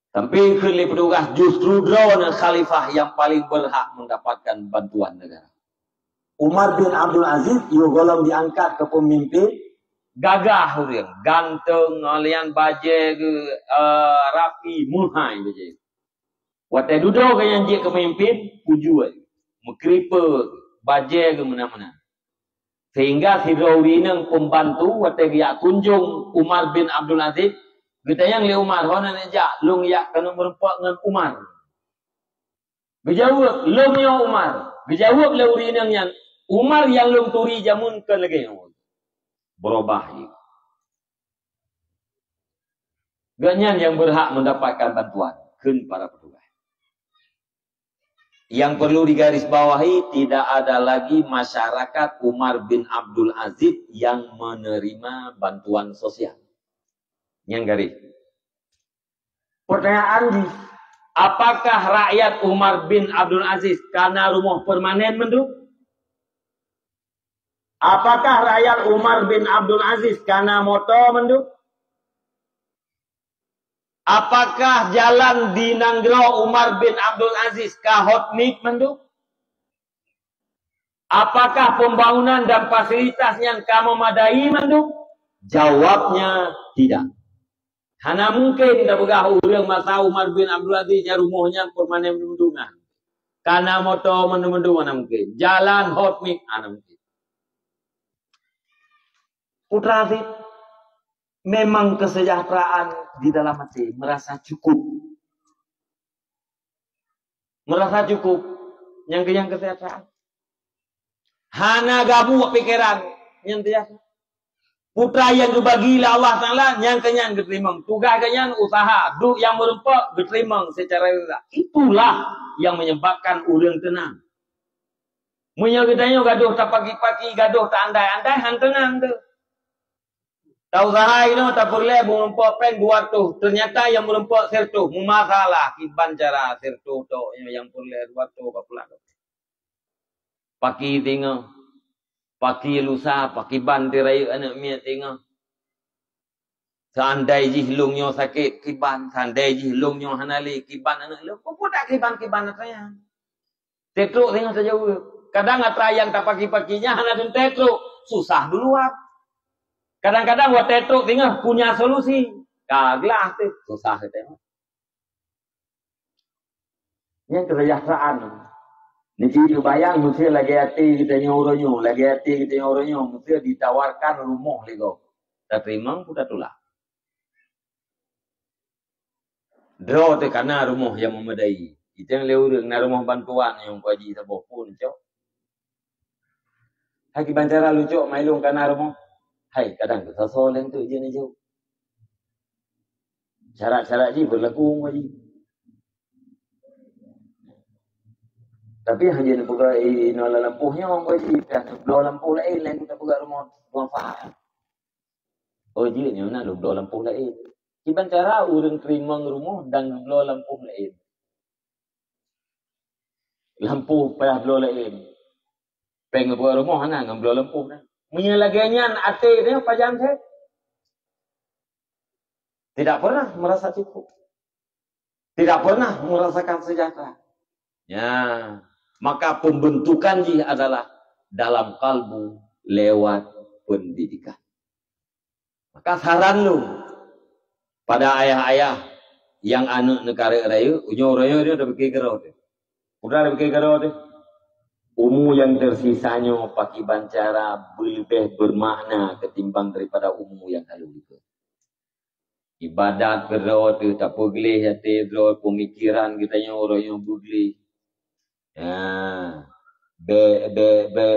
Tapi kali petugas justru drone khalifah yang paling berhak mendapatkan bantuan negara. Umar bin Abdul Aziz yo golong diangkat ke pemimpin, gagah orang, ganteng, alian baje rapi, mulhai baje. Waktu duduk yang je ke pemimpin, puju mekripe, baje ke mana-mana. Sehingga si Rawi nang pembantu waktu dia kunjung Umar bin Abdul Aziz, kita yang li Umar, hona nejak lung yak kena merempak dengan Umar. Berjawab, lung ya Umar. Berjawab Rawi nang yang Umar yang lung turi jamun ke lagi. Berubah. Ganyan yang berhak mendapatkan bantuan. Kun para petugas. Yang perlu digarisbawahi, tidak ada lagi masyarakat Umar bin Abdul Aziz yang menerima bantuan sosial. Yang garis. Pertanyaan, apakah rakyat Umar bin Abdul Aziz karena rumah permanen menduk? Apakah rakyat Umar bin Abdul Aziz karena motor menduk? Apakah jalan di Nanggro Umar bin Abdul Aziz kahotnik mandu? Apakah pembangunan dan fasilitas yang kamu memadai mandu? Jawabnya tidak. Hana mungkin dah begah orang masa Umar bin Abdul Aziz rumahnya permanen mendungan. Karena motor mendu-mendu mana mungkin. Jalan hotnik mana mungkin. Putra Aziz, memang kesejahteraan di dalam hati merasa cukup. Merasa cukup. Yang kesejahteraan. Hana gabu pikiran. Yang tiada. Putra yang dibagilah Allah Ta'ala yang kenyang diterima. Tugas kenyang usaha. Duk yang merempak diterima secara rela. Itulah yang menyebabkan orang tenang. Munya gedanya gaduh tak pagi-pagi, gaduh tak andai-andai, han tenang tu. Tak usaha itu tak boleh merempak pen buat tu. Ternyata yang merempak sertu. Memasalah kiban cara sertu tu. Yang boleh buat tu apa pula. Pagi tengok. Paki lusa, paki ban diraya anak mia tengok. Seandai jihlungnya sakit kiban, seandai jihlungnya hanali kiban anak lu. Kau tak kiban anak saya. Tetruk tengok saja. Kadang atrayang tak paki-pakinya anak tetruk susah duluan. Kadang-kadang buat tetruk tengok punya solusi. Kaglah tu susah tengok. Yang kesejahteraan. Niki bayang mesti lagi hati kita nyoronyo, lagi hati kita nyoronyo, mesti ditawarkan rumah lego. Tak terima pun tak tolak. Draw te karena rumah yang memadai. Kita yang lewurang na rumah bantuan yang kaji sabah pun cok. Hai kibancara lucu mailung karena rumah. Hai kadang kita soalan tu je ni jauh. Syarat-syarat je berlaku kaji. Tapi hanya nak pegang nala lampuhnya orang wajib kan. Belah lampuh lain kita pegang rumah faham. Oh dia ni nak belah lampuh lain. Iban cara orang terima rumah dan belah lampuh lain. Lampuh payah belah lain. Peng pegang rumah nak belah lampuh dah. Punya laginya ate dia pajam saya. Tidak pernah merasa cukup. Tidak pernah merasakan sejahtera. Ya. Maka pembentukan ji adalah dalam kalbu lewat pendidikan. Maka saran lu pada ayah-ayah yang anak negara raya, raya dia dah pergi gerau tu. Udah dah pergi gerau tu. Umur yang tersisanya pakai bancara lebih bermakna ketimbang daripada umur yang lalu itu. Ibadat gerau tu tak pergi hati gerau pemikiran kita yang orang yang pergi. Ya,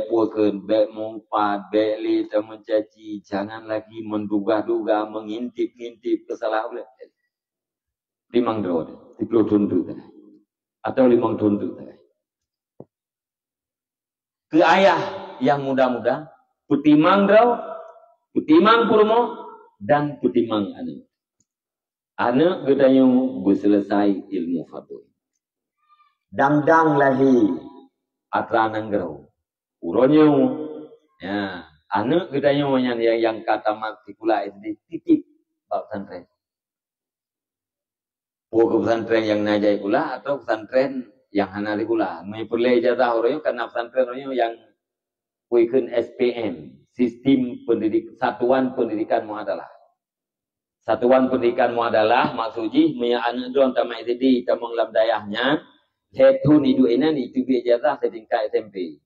puakan, mengumpat, li mencaci, jangan lagi menduga-duga, mengintip-intip kesalahan boleh. 5 drone, 10 tuntuk tadi. Atau 5 tuntuk tadi. Ke ayah yang muda-muda, putimang drone, putimang purmo, dan putimang anak. Anak katanya berselesai ilmu fadul. Dang-dang lahi atra nanggrau. Uronyo ya, anak katanya yang kata mati pula itu titik bab pesantren. Bukan pesantren yang najai pula atau pesantren yang hanari pula. Memperoleh ijazah orangnya karena pesantren orangnya yang kuikan SPM, Sistem Pendidik Satuan Pendidikan Muadalah. Satuan Pendidikan Muadalah maksudnya punya anak doang tamat SD tamang lam dayahnya. Hetun idu inan itu ijazah setingkat SMP.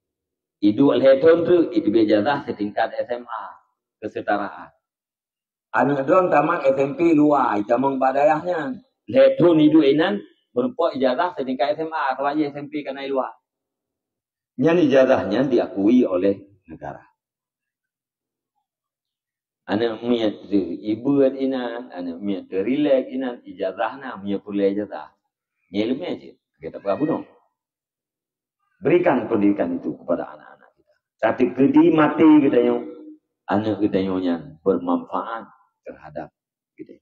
Idu al-hetun tu itu ijazah setingkat SMA. Kesetaraan. Anak doang tamat SMP luar. Tamang badayahnya. Hetun idu inan berupa ijazah setingkat SMA. Kalau aja SMP kena luar. Yang ijazahnya diakui oleh negara. Anak miat tu ibu inan. Anak miat tu relax inan. Ijazahnya miat pula ijazah. Nyelum aja. Kita perlu bunuh. Berikan pendidikan itu kepada anak-anak kita. Tapi kedi mati kita yang anak kita yang bermanfaat terhadap kita.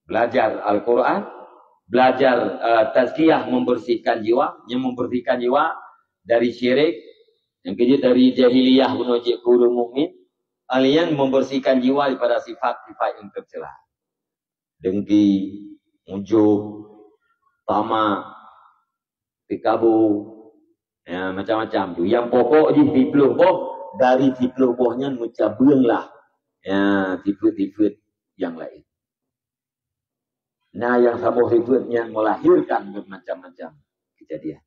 Belajar Al-Quran, belajar tazkiyah membersihkan jiwa, yang membersihkan jiwa dari syirik, yang kedua dari jahiliyah menuju ke orang mukmin, alian membersihkan jiwa daripada sifat-sifat yang tercela. dengki, ujub, tamak, tikabur, ya, macam-macam tu. Yang pokok je tipluh boh, dari tipluh bohnya mencabung lah. Ya, tipe-tipe yang lain. Nah, yang sabuh tipenya melahirkan bermacam-macam kejadian.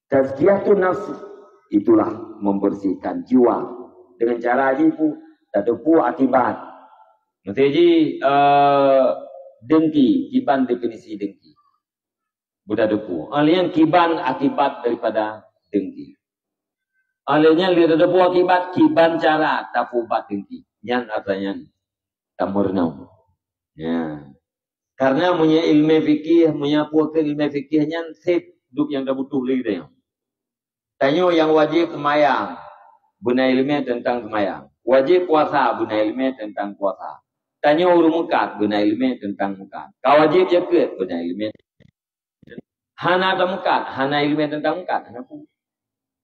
Tazkiyatun nafs, itulah membersihkan jiwa. Dengan cara itu, tak ada akibat. Maksudnya, dengki, kiban definisi dengki. Buddha depu. Alian kiban akibat daripada dengki. Aliannya lihat depu akibat kiban cara tafubat dengki. Yang artinya tamurnau. Ya. Karena punya ilmu fikih, punya puakan ilmu fikihnya set duk yang dah butuh lagi dia. Tanya yang wajib semayang, guna ilmu tentang semayang. Wajib puasa, guna ilmu tentang puasa. Tanya urut mukat, guna ilmu tentang mukat. Kau wajib jaket, guna ilmu. Hana ada mukat, hana ilmu tentang mukat.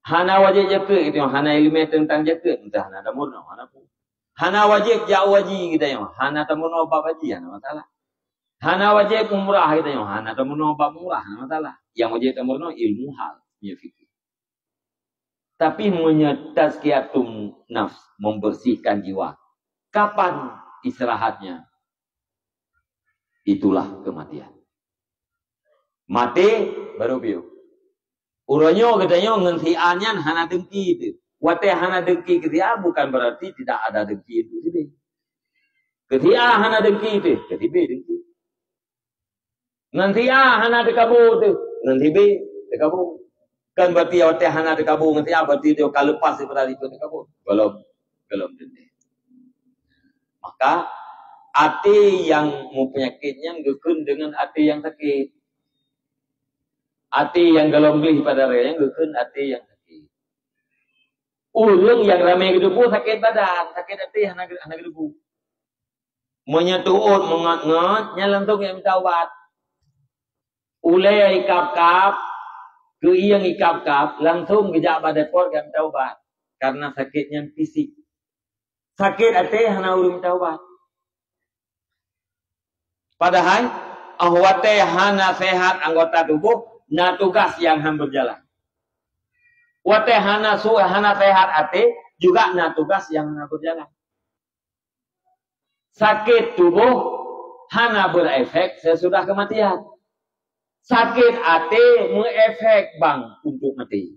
Hana wajib jaket, itu hana ilmu tentang jaket. Entah hana ada murna, hana pun. Hana wajib jauh wajib kita yang, hana ada murna bab wajib, hana masalah. Hana wajib umrah kita yang, hana ada murna bab umrah, hana masalah. Yang wajib ada murna ilmu hal, punya fikir. Tapi tazkiyatun nafs, membersihkan jiwa. Kapan istirahatnya? Itulah kematian. Mati baru biu. Uronyo katanya ngentiannya hana dengki itu. Wate hana dengki ketia bukan berarti tidak ada dengki itu. Ketia hana dengki itu, ketibe dengki. Ngantia hana dekabu itu, nanti be dekabu. Kan berarti wate hana dekabu ngantia berarti dia kalau lepas daripada itu dekabu. Belum tentu. Maka hati yang penyakitnya gekun dengan hati yang sakit. Hati yang gelomblih pada raya gekun hati yang sakit. Ulung yang ramai gedebu sakit badan, sakit hati hana gedebu. Menyetuut mengat-ngat nyalantung yang minta obat. Ulai ikap-kap, ke yang ikap-kap langsung gejak badan pot yang minta obat karena sakitnya fisik. Sakit hati hana urung minta obat. Padahal ahwate hana sehat anggota tubuh na tugas yang ham berjalan. Wate hana sehat hati juga na tugas yang hana berjalan. Sakit tubuh hana berefek sesudah kematian. Sakit hati mengefek bang untuk mati.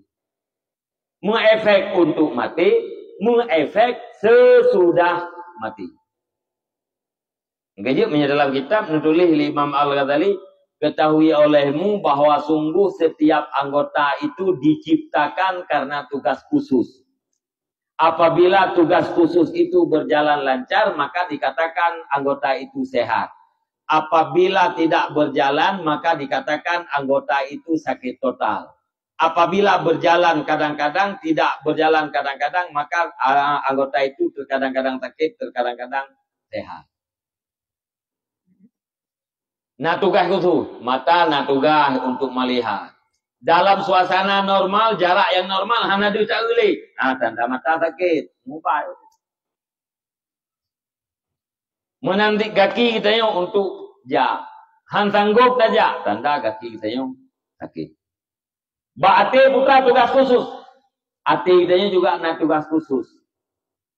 Mengefek untuk mati, mengefek sesudah mati. Kejap dalam kitab menulis Imam Al-Ghazali, ketahui olehmu bahwa sungguh setiap anggota itu diciptakan karena tugas khusus. Apabila tugas khusus itu berjalan lancar, maka dikatakan anggota itu sehat. Apabila tidak berjalan, maka dikatakan anggota itu sakit total. Apabila berjalan kadang-kadang, tidak berjalan kadang-kadang, maka anggota itu terkadang-kadang sakit, terkadang-kadang sehat. Nah tugas khusus, mata nah tugas untuk melihat. Dalam suasana normal, jarak yang normal, hana duit uli. Nah tanda mata sakit, mupai. Menanti kaki kita yang untuk ja. Han sanggup saja, tanda kaki kita yang sakit. Ate bukan tugas khusus. Ate kita juga nak tugas khusus.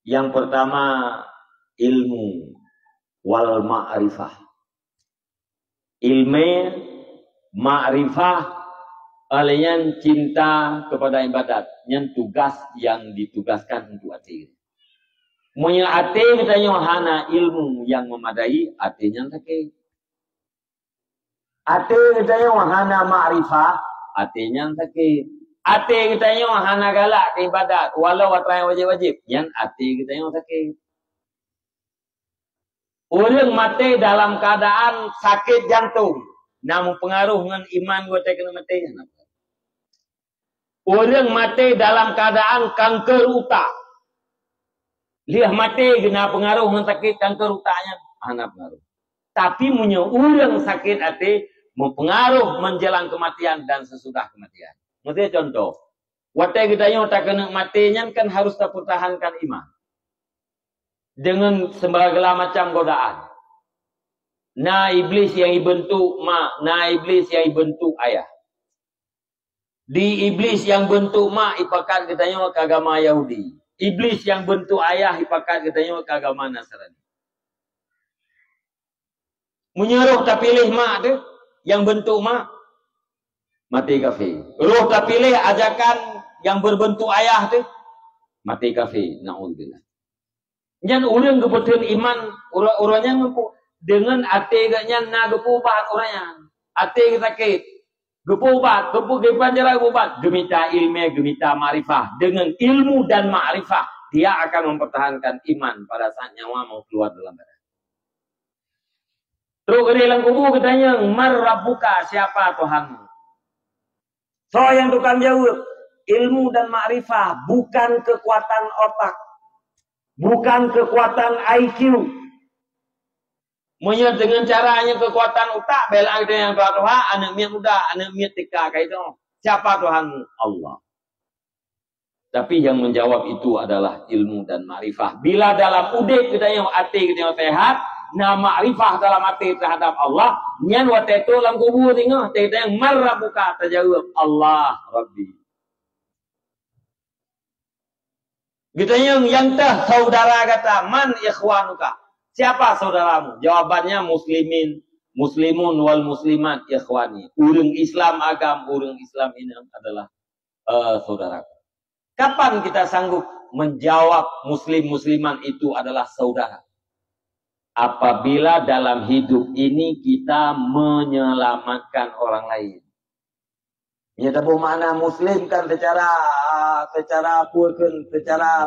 Yang pertama, ilmu wal ma'rifah. Ilmu, ma'rifah, alian cinta kepada ibadat. Yang tugas yang ditugaskan untuk hati. Punya hati kita yang hana ilmu yang memadai, hatinya sakit. Hati kita yang hana ma'rifah, hatinya sakit. Hati kita yang hana galak ke ibadat, walau yang wajib-wajib, yang hati kita yang sakit. Orang mati dalam keadaan sakit jantung, namun pengaruh dengan iman gue kena mati. Orang mati dalam keadaan kanker utak. Lihat mati kena pengaruh dengan sakit kanker utaknya, anak pengaruh. Tapi punya orang sakit hati mempengaruh menjelang kematian dan sesudah kematian. Maksudnya contoh, waktu kita yang tak kena matinya kan harus terpertahankan iman. dengan segala macam godaan. Na iblis yang dibentuk mak, na iblis yang dibentuk ayah. Di iblis yang bentuk mak ipakat katanya ke agama Yahudi. Iblis yang bentuk ayah ipakat katanya ke agama Nasrani. Menyeruh tak pilih mak tu, yang bentuk mak, mati kafir. Roh tak pilih ajakan yang berbentuk ayah tu, mati kafir. Na'udzubillah. Yang orang kebetulan iman, orangnya dengan hati katanya nak gepubat orangnya. Hati sakit. Gepubat, gepubat jalan gepubat. Gemita ilmu, gemita ma'rifah. Dengan ilmu dan ma'rifah, dia akan mempertahankan iman pada saat nyawa mau keluar dalam badan. Terus ke dalam kubur katanya, Mar Rabbuka, siapa Tuhanmu? So yang tukang jawab, ilmu dan ma'rifah bukan kekuatan otak, bukan kekuatan IQ. Menurut dengan caranya kekuatan otak, bela kita yang Tuhan, anak miat muda, anak miat tika kayak itu. Siapa Tuhanmu? Allah. Tapi yang menjawab itu adalah ilmu dan ma'rifah. Bila dalam udek kita yang hati kita yang sehat, na ma'rifah dalam hati terhadap Allah, nyan waktu itu dalam kubur tengok, kita yang Mar Rabbuka terjawab, Allah Rabbi. Kita yang teh saudara kata, man ikhwanuka. Siapa saudaramu? Jawabannya muslimun wal muslimat ikhwani. Urang Islam agam, urang Islam ini adalah saudaraku. Kapan kita sanggup menjawab musliman itu adalah saudara? Apabila dalam hidup ini kita menyelamatkan orang lain. Ya, tapi mana muslim kan secara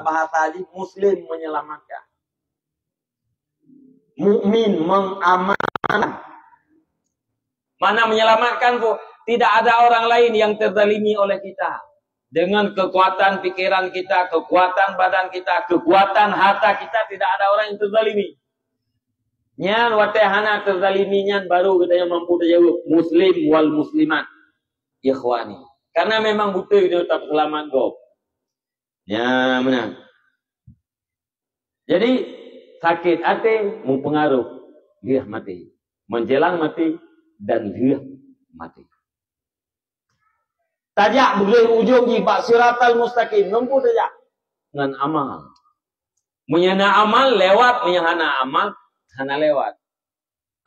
bahasa ini muslim menyelamatkan. Mukmin mengamankan. Mana menyelamatkan bu? Tidak ada orang lain yang terzalimi oleh kita. Dengan kekuatan pikiran kita, kekuatan badan kita, kekuatan harta kita, tidak ada orang yang terzalimi. Nyan watehana terzaliminya baru kita yang mampu terjawab muslim wal muslimat ikhwani. Karena memang butuh itu tak selamat go. Ya menang. Jadi sakit hati mempengaruh dia mati, menjelang mati dan dia mati. Tajak boleh ujung di bak siratal mustaqim mampu tajak dengan amal. Menyana amal lewat, menyana amal hana lewat.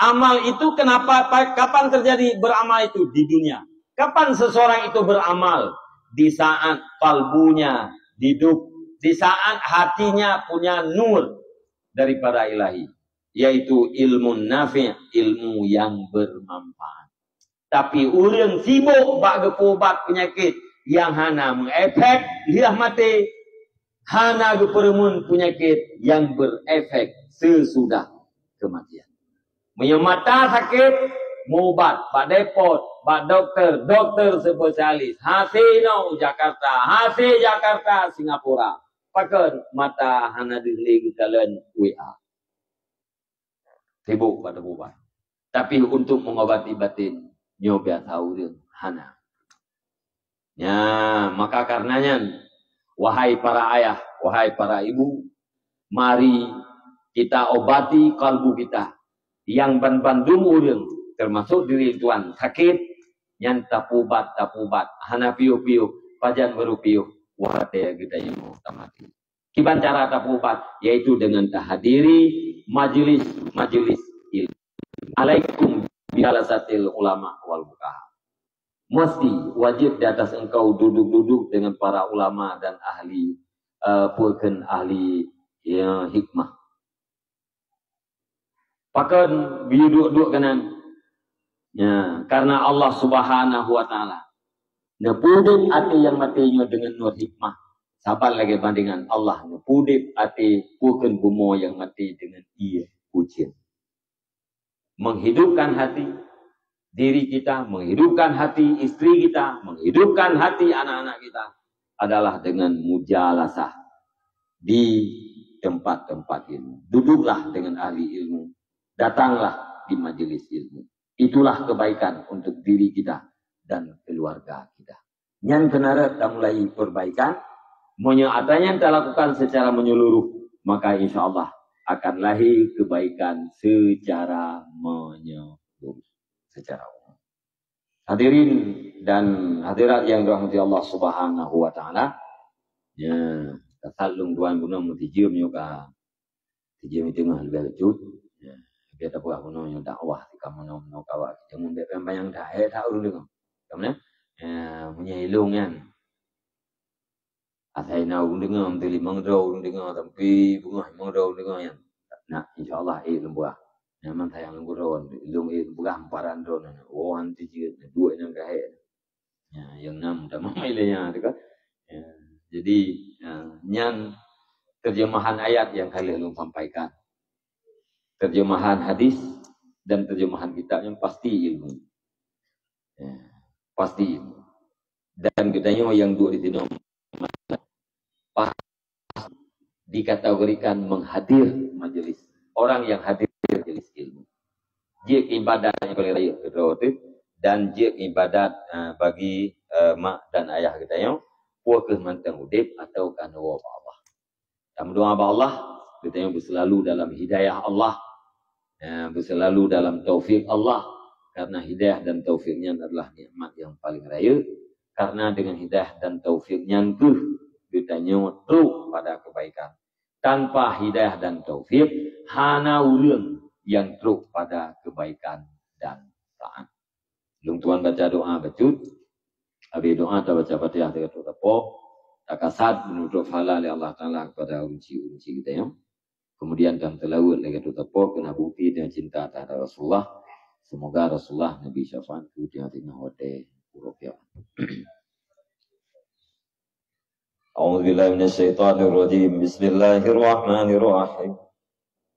Amal itu kenapa, kapan terjadi beramal itu? Di dunia. Kapan seseorang itu beramal? Di saat kalbunya hidup, di saat hatinya punya nur daripada ilahi. Yaitu ilmu nafi', ilmu yang bermanfaat. Tapi orang sibuk bak gepobat penyakit yang hana mengefek, dia mati. Hana geperemun penyakit yang berefek sesudah kematian. Menyemata sakit, mubat, bak depot, bak dokter spesialis. Hasino Jakarta, Hase Jakarta, Singapura. Pakai mata hana dili kalian WA. Sibuk pada mubat. Tapi untuk mengobati batin, nyoba tahu dia hana. Ya, maka karenanya, wahai para ayah, wahai para ibu, mari kita obati kalbu kita yang bandung urang termasuk diri tuan sakit yang tapubat hana piu pajan baru piu wate kita yang mati. Kiban cara tapubat yaitu dengan tahadiri majelis ilmu. Alaikum bialasatil ulama wal fuqaha. Mesti wajib di atas engkau duduk dengan para ulama dan ahli pulken ahli hikmah. Pakan duduk kanan. Ya, karena Allah Subhanahu wa taala nepudip hati yang matinya dengan nur hikmah. Sabar lagi bandingan Allah nepudip hati pulken bumo yang mati dengan ia ujian. Menghidupkan hati diri kita, menghidupkan hati istri kita, menghidupkan hati anak-anak kita adalah dengan mujalasah di tempat-tempat ilmu. Duduklah dengan ahli ilmu. Datanglah di majelis ilmu. Itulah kebaikan untuk diri kita dan keluarga kita. Yang kenara kita mulai perbaikan, menyaatanya kita lakukan secara menyeluruh, maka insya Allah akan lahir kebaikan secara menyeluruh, secara umum. Hadirin dan hadirat yang dirahmati Allah Subhanahu wa taala. Ya, tasalung tuan guna mutijum juga. Tijum itu mah lebih cut. Ya, biar tak buat guna yang dakwah di kamu no kawak. Jangan buat yang dah tak urus dengan. Kamu punya ilung kan. Asal nak dengar menteri mangdau dengar tapi bunga mangdau dengar yang. Nah, insyaAllah lembuah. Nyaman sayang lembuah. Ilung lembuah emparan drone. Oh, nanti juga dua yang kahit. Ya, yang 6 dah mamailah tu kan. Ya, jadi yang terjemahan ayat yang kalian belum sampaikan. Terjemahan hadis dan terjemahan kitab yang pasti ilmu. Ya, pasti ilmu. Dan katanya yang dua di sini dikategorikan menghadir majelis. Orang yang hadir majelis ilmu. Dia ibadat yang paling raya dan dia ibadat bagi mak dan ayah kita yang puas mantang udip atau kan wa Allah. Kamu doa Allah kita yang berselalu dalam hidayah Allah, berselalu dalam taufik Allah, karena hidayah dan taufiknya adalah nikmat yang paling raya. Karena dengan hidayah dan taufiknya itu kita nyoto pada kebaikan. Tanpa hidayah dan taufik hana ulun yang teruk pada kebaikan dan taat. Lung tuan baca doa becut, habis doa tak baca Fatihah dekat tepuk, tak kasat menutup halal Allah Taala kepada unci-unci kita yang. Kemudian dan telawut dekat tepuk kena bukti dengan cinta terhadap Rasulullah. Semoga Rasulullah Nabi syafaat ku di hatinya hote huruf ya. A'udzu billahi minasyaitonir rajim. Bismillahirrahmanirrahim.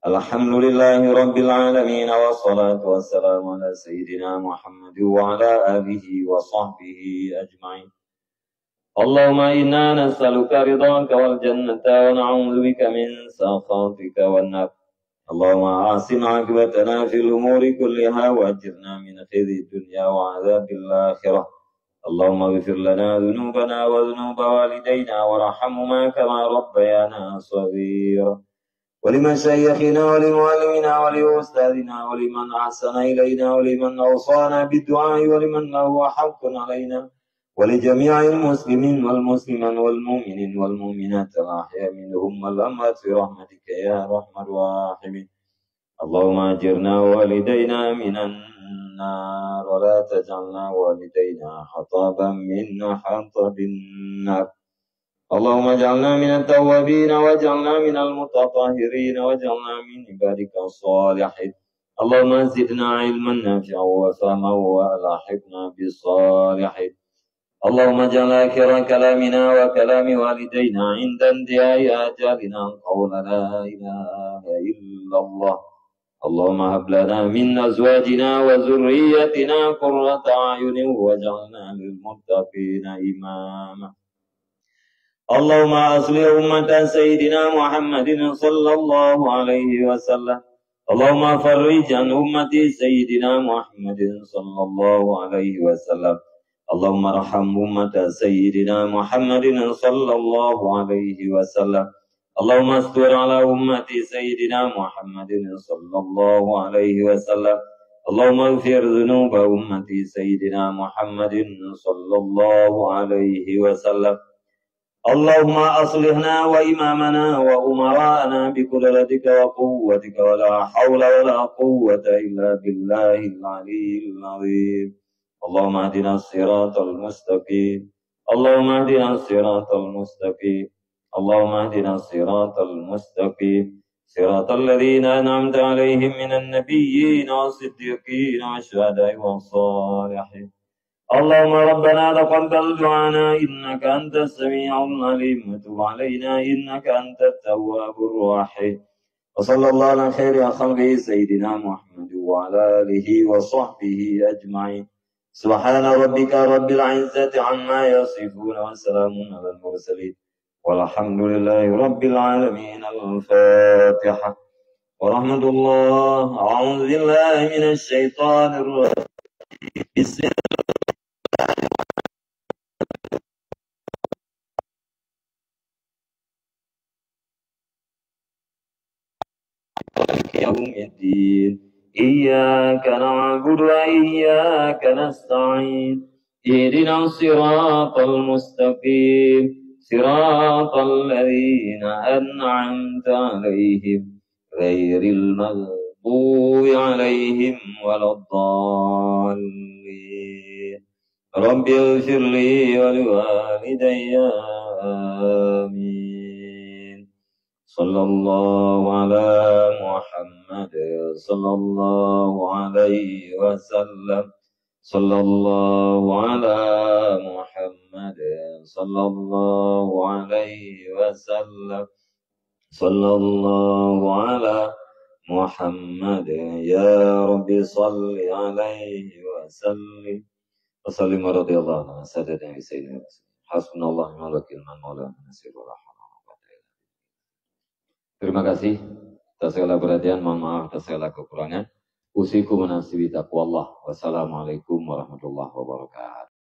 Alhamdulillahi Rabbil Alamin. Wassalatu wassalamu ala Sayyidina Muhammad wa ala alihi wa sahbihi ajma'in. Allahumma inna nas'aluka ridhaka wal jannata wa na'udzu bika min sakhatika wan nar. Allahumma asin 'aqibatana fil umuri kulliha wa ajirna min khizyi dunya wa 'adzabil akhirah. Allahumma ighfir lana dhunubana wa dhunuba walidayna warhamhuma kama rabbayana shaghira. ولمشايخنا ولمعلمنا ولأستاذنا ولمن أحسن إلينا ولمن أوصانا بالدعاء ولمن له حق علينا ولجميع المسلمين والمسلمات والمؤمنين والمؤمنات الأحياء منهم والأموات برحمتك يا أرحم الراحمين. اللهم أجرنا والدينا من النار ولا تجعلنا والدينا حطبا من حطب النار. اللهم اجعلنا من التوابين واجعلنا من المتطهرين واجعلنا من عبادك الصالحين. اللهم زدنا علما نافعا وفهما والحقنا بالصالحين. اللهم اجعل آخر كلامنا وكلام والدينا عند انتهاء آجالنا قول لا إله إلا الله. اللهم هب لنا من أزواجنا وذريتنا قرة أعين واجعلنا للمتقين إماما. اللهم أصلح أمة سيدنا محمد صلى الله عليه وسلم. اللهم فرج عن أمة سيدنا محمد صلى الله عليه وسلم. اللهم ارحم أمة سيدنا محمد صلى الله عليه وسلم. اللهم استر على أمة سيدنا محمد صلى الله عليه وسلم. اللهم اغفر ذنوب أمة سيدنا محمد صلى الله عليه وسلم. اللهم أصلحنا وإمامنا وأمراءنا بقدرتك وقوتك ولا حول ولا قوة إلا بالله العلي العظيم. اللهم اهدنا الصراط المستقيم. اللهم اهدنا الصراط المستقيم. اللهم اهدنا الصراط المستقيم. صراط الذين أنعمت عليهم من النبيين والصديقين والشهداء والصالحين. اللهم ربنا تقبل دعانا إنك أنت السميع العليم وتب علينا إنك أنت التواب الرحيم. وصلى الله على خير خلقه سيدنا محمد وعلى آله وصحبه أجمعين. سبحان ربك رب العزة عما يصفون وسلام على المرسلين والحمد لله رب العالمين. الفاتحة. ورحمة الله. أعوذ بالله من الشيطان الرجيم. بسم يوم الدين إياك نعبد وإياك نستعين اهدنا الصراط المستقيم صراط الذين أنعمت عليهم غير المغضوب عليهم ولا الضالين رب اغفر لي ولوالدي آمين صلى الله على محمد صلى الله عليه وسلم صلى الله على محمد صلى الله عليه وسلم صلى الله على محمد يا رب صل عليه وسلم وسلم رضي الله عنه سادتنا سيدنا حسبنا الله ونعم الوكيل من مولانا نصير ولا حول ولا قوة إلا بالله. Terima kasih atas segala perhatian, mohon maaf atas segala kekurangan. Usikum menasibi taqwa Allah. Wassalamualaikum warahmatullahi wabarakatuh.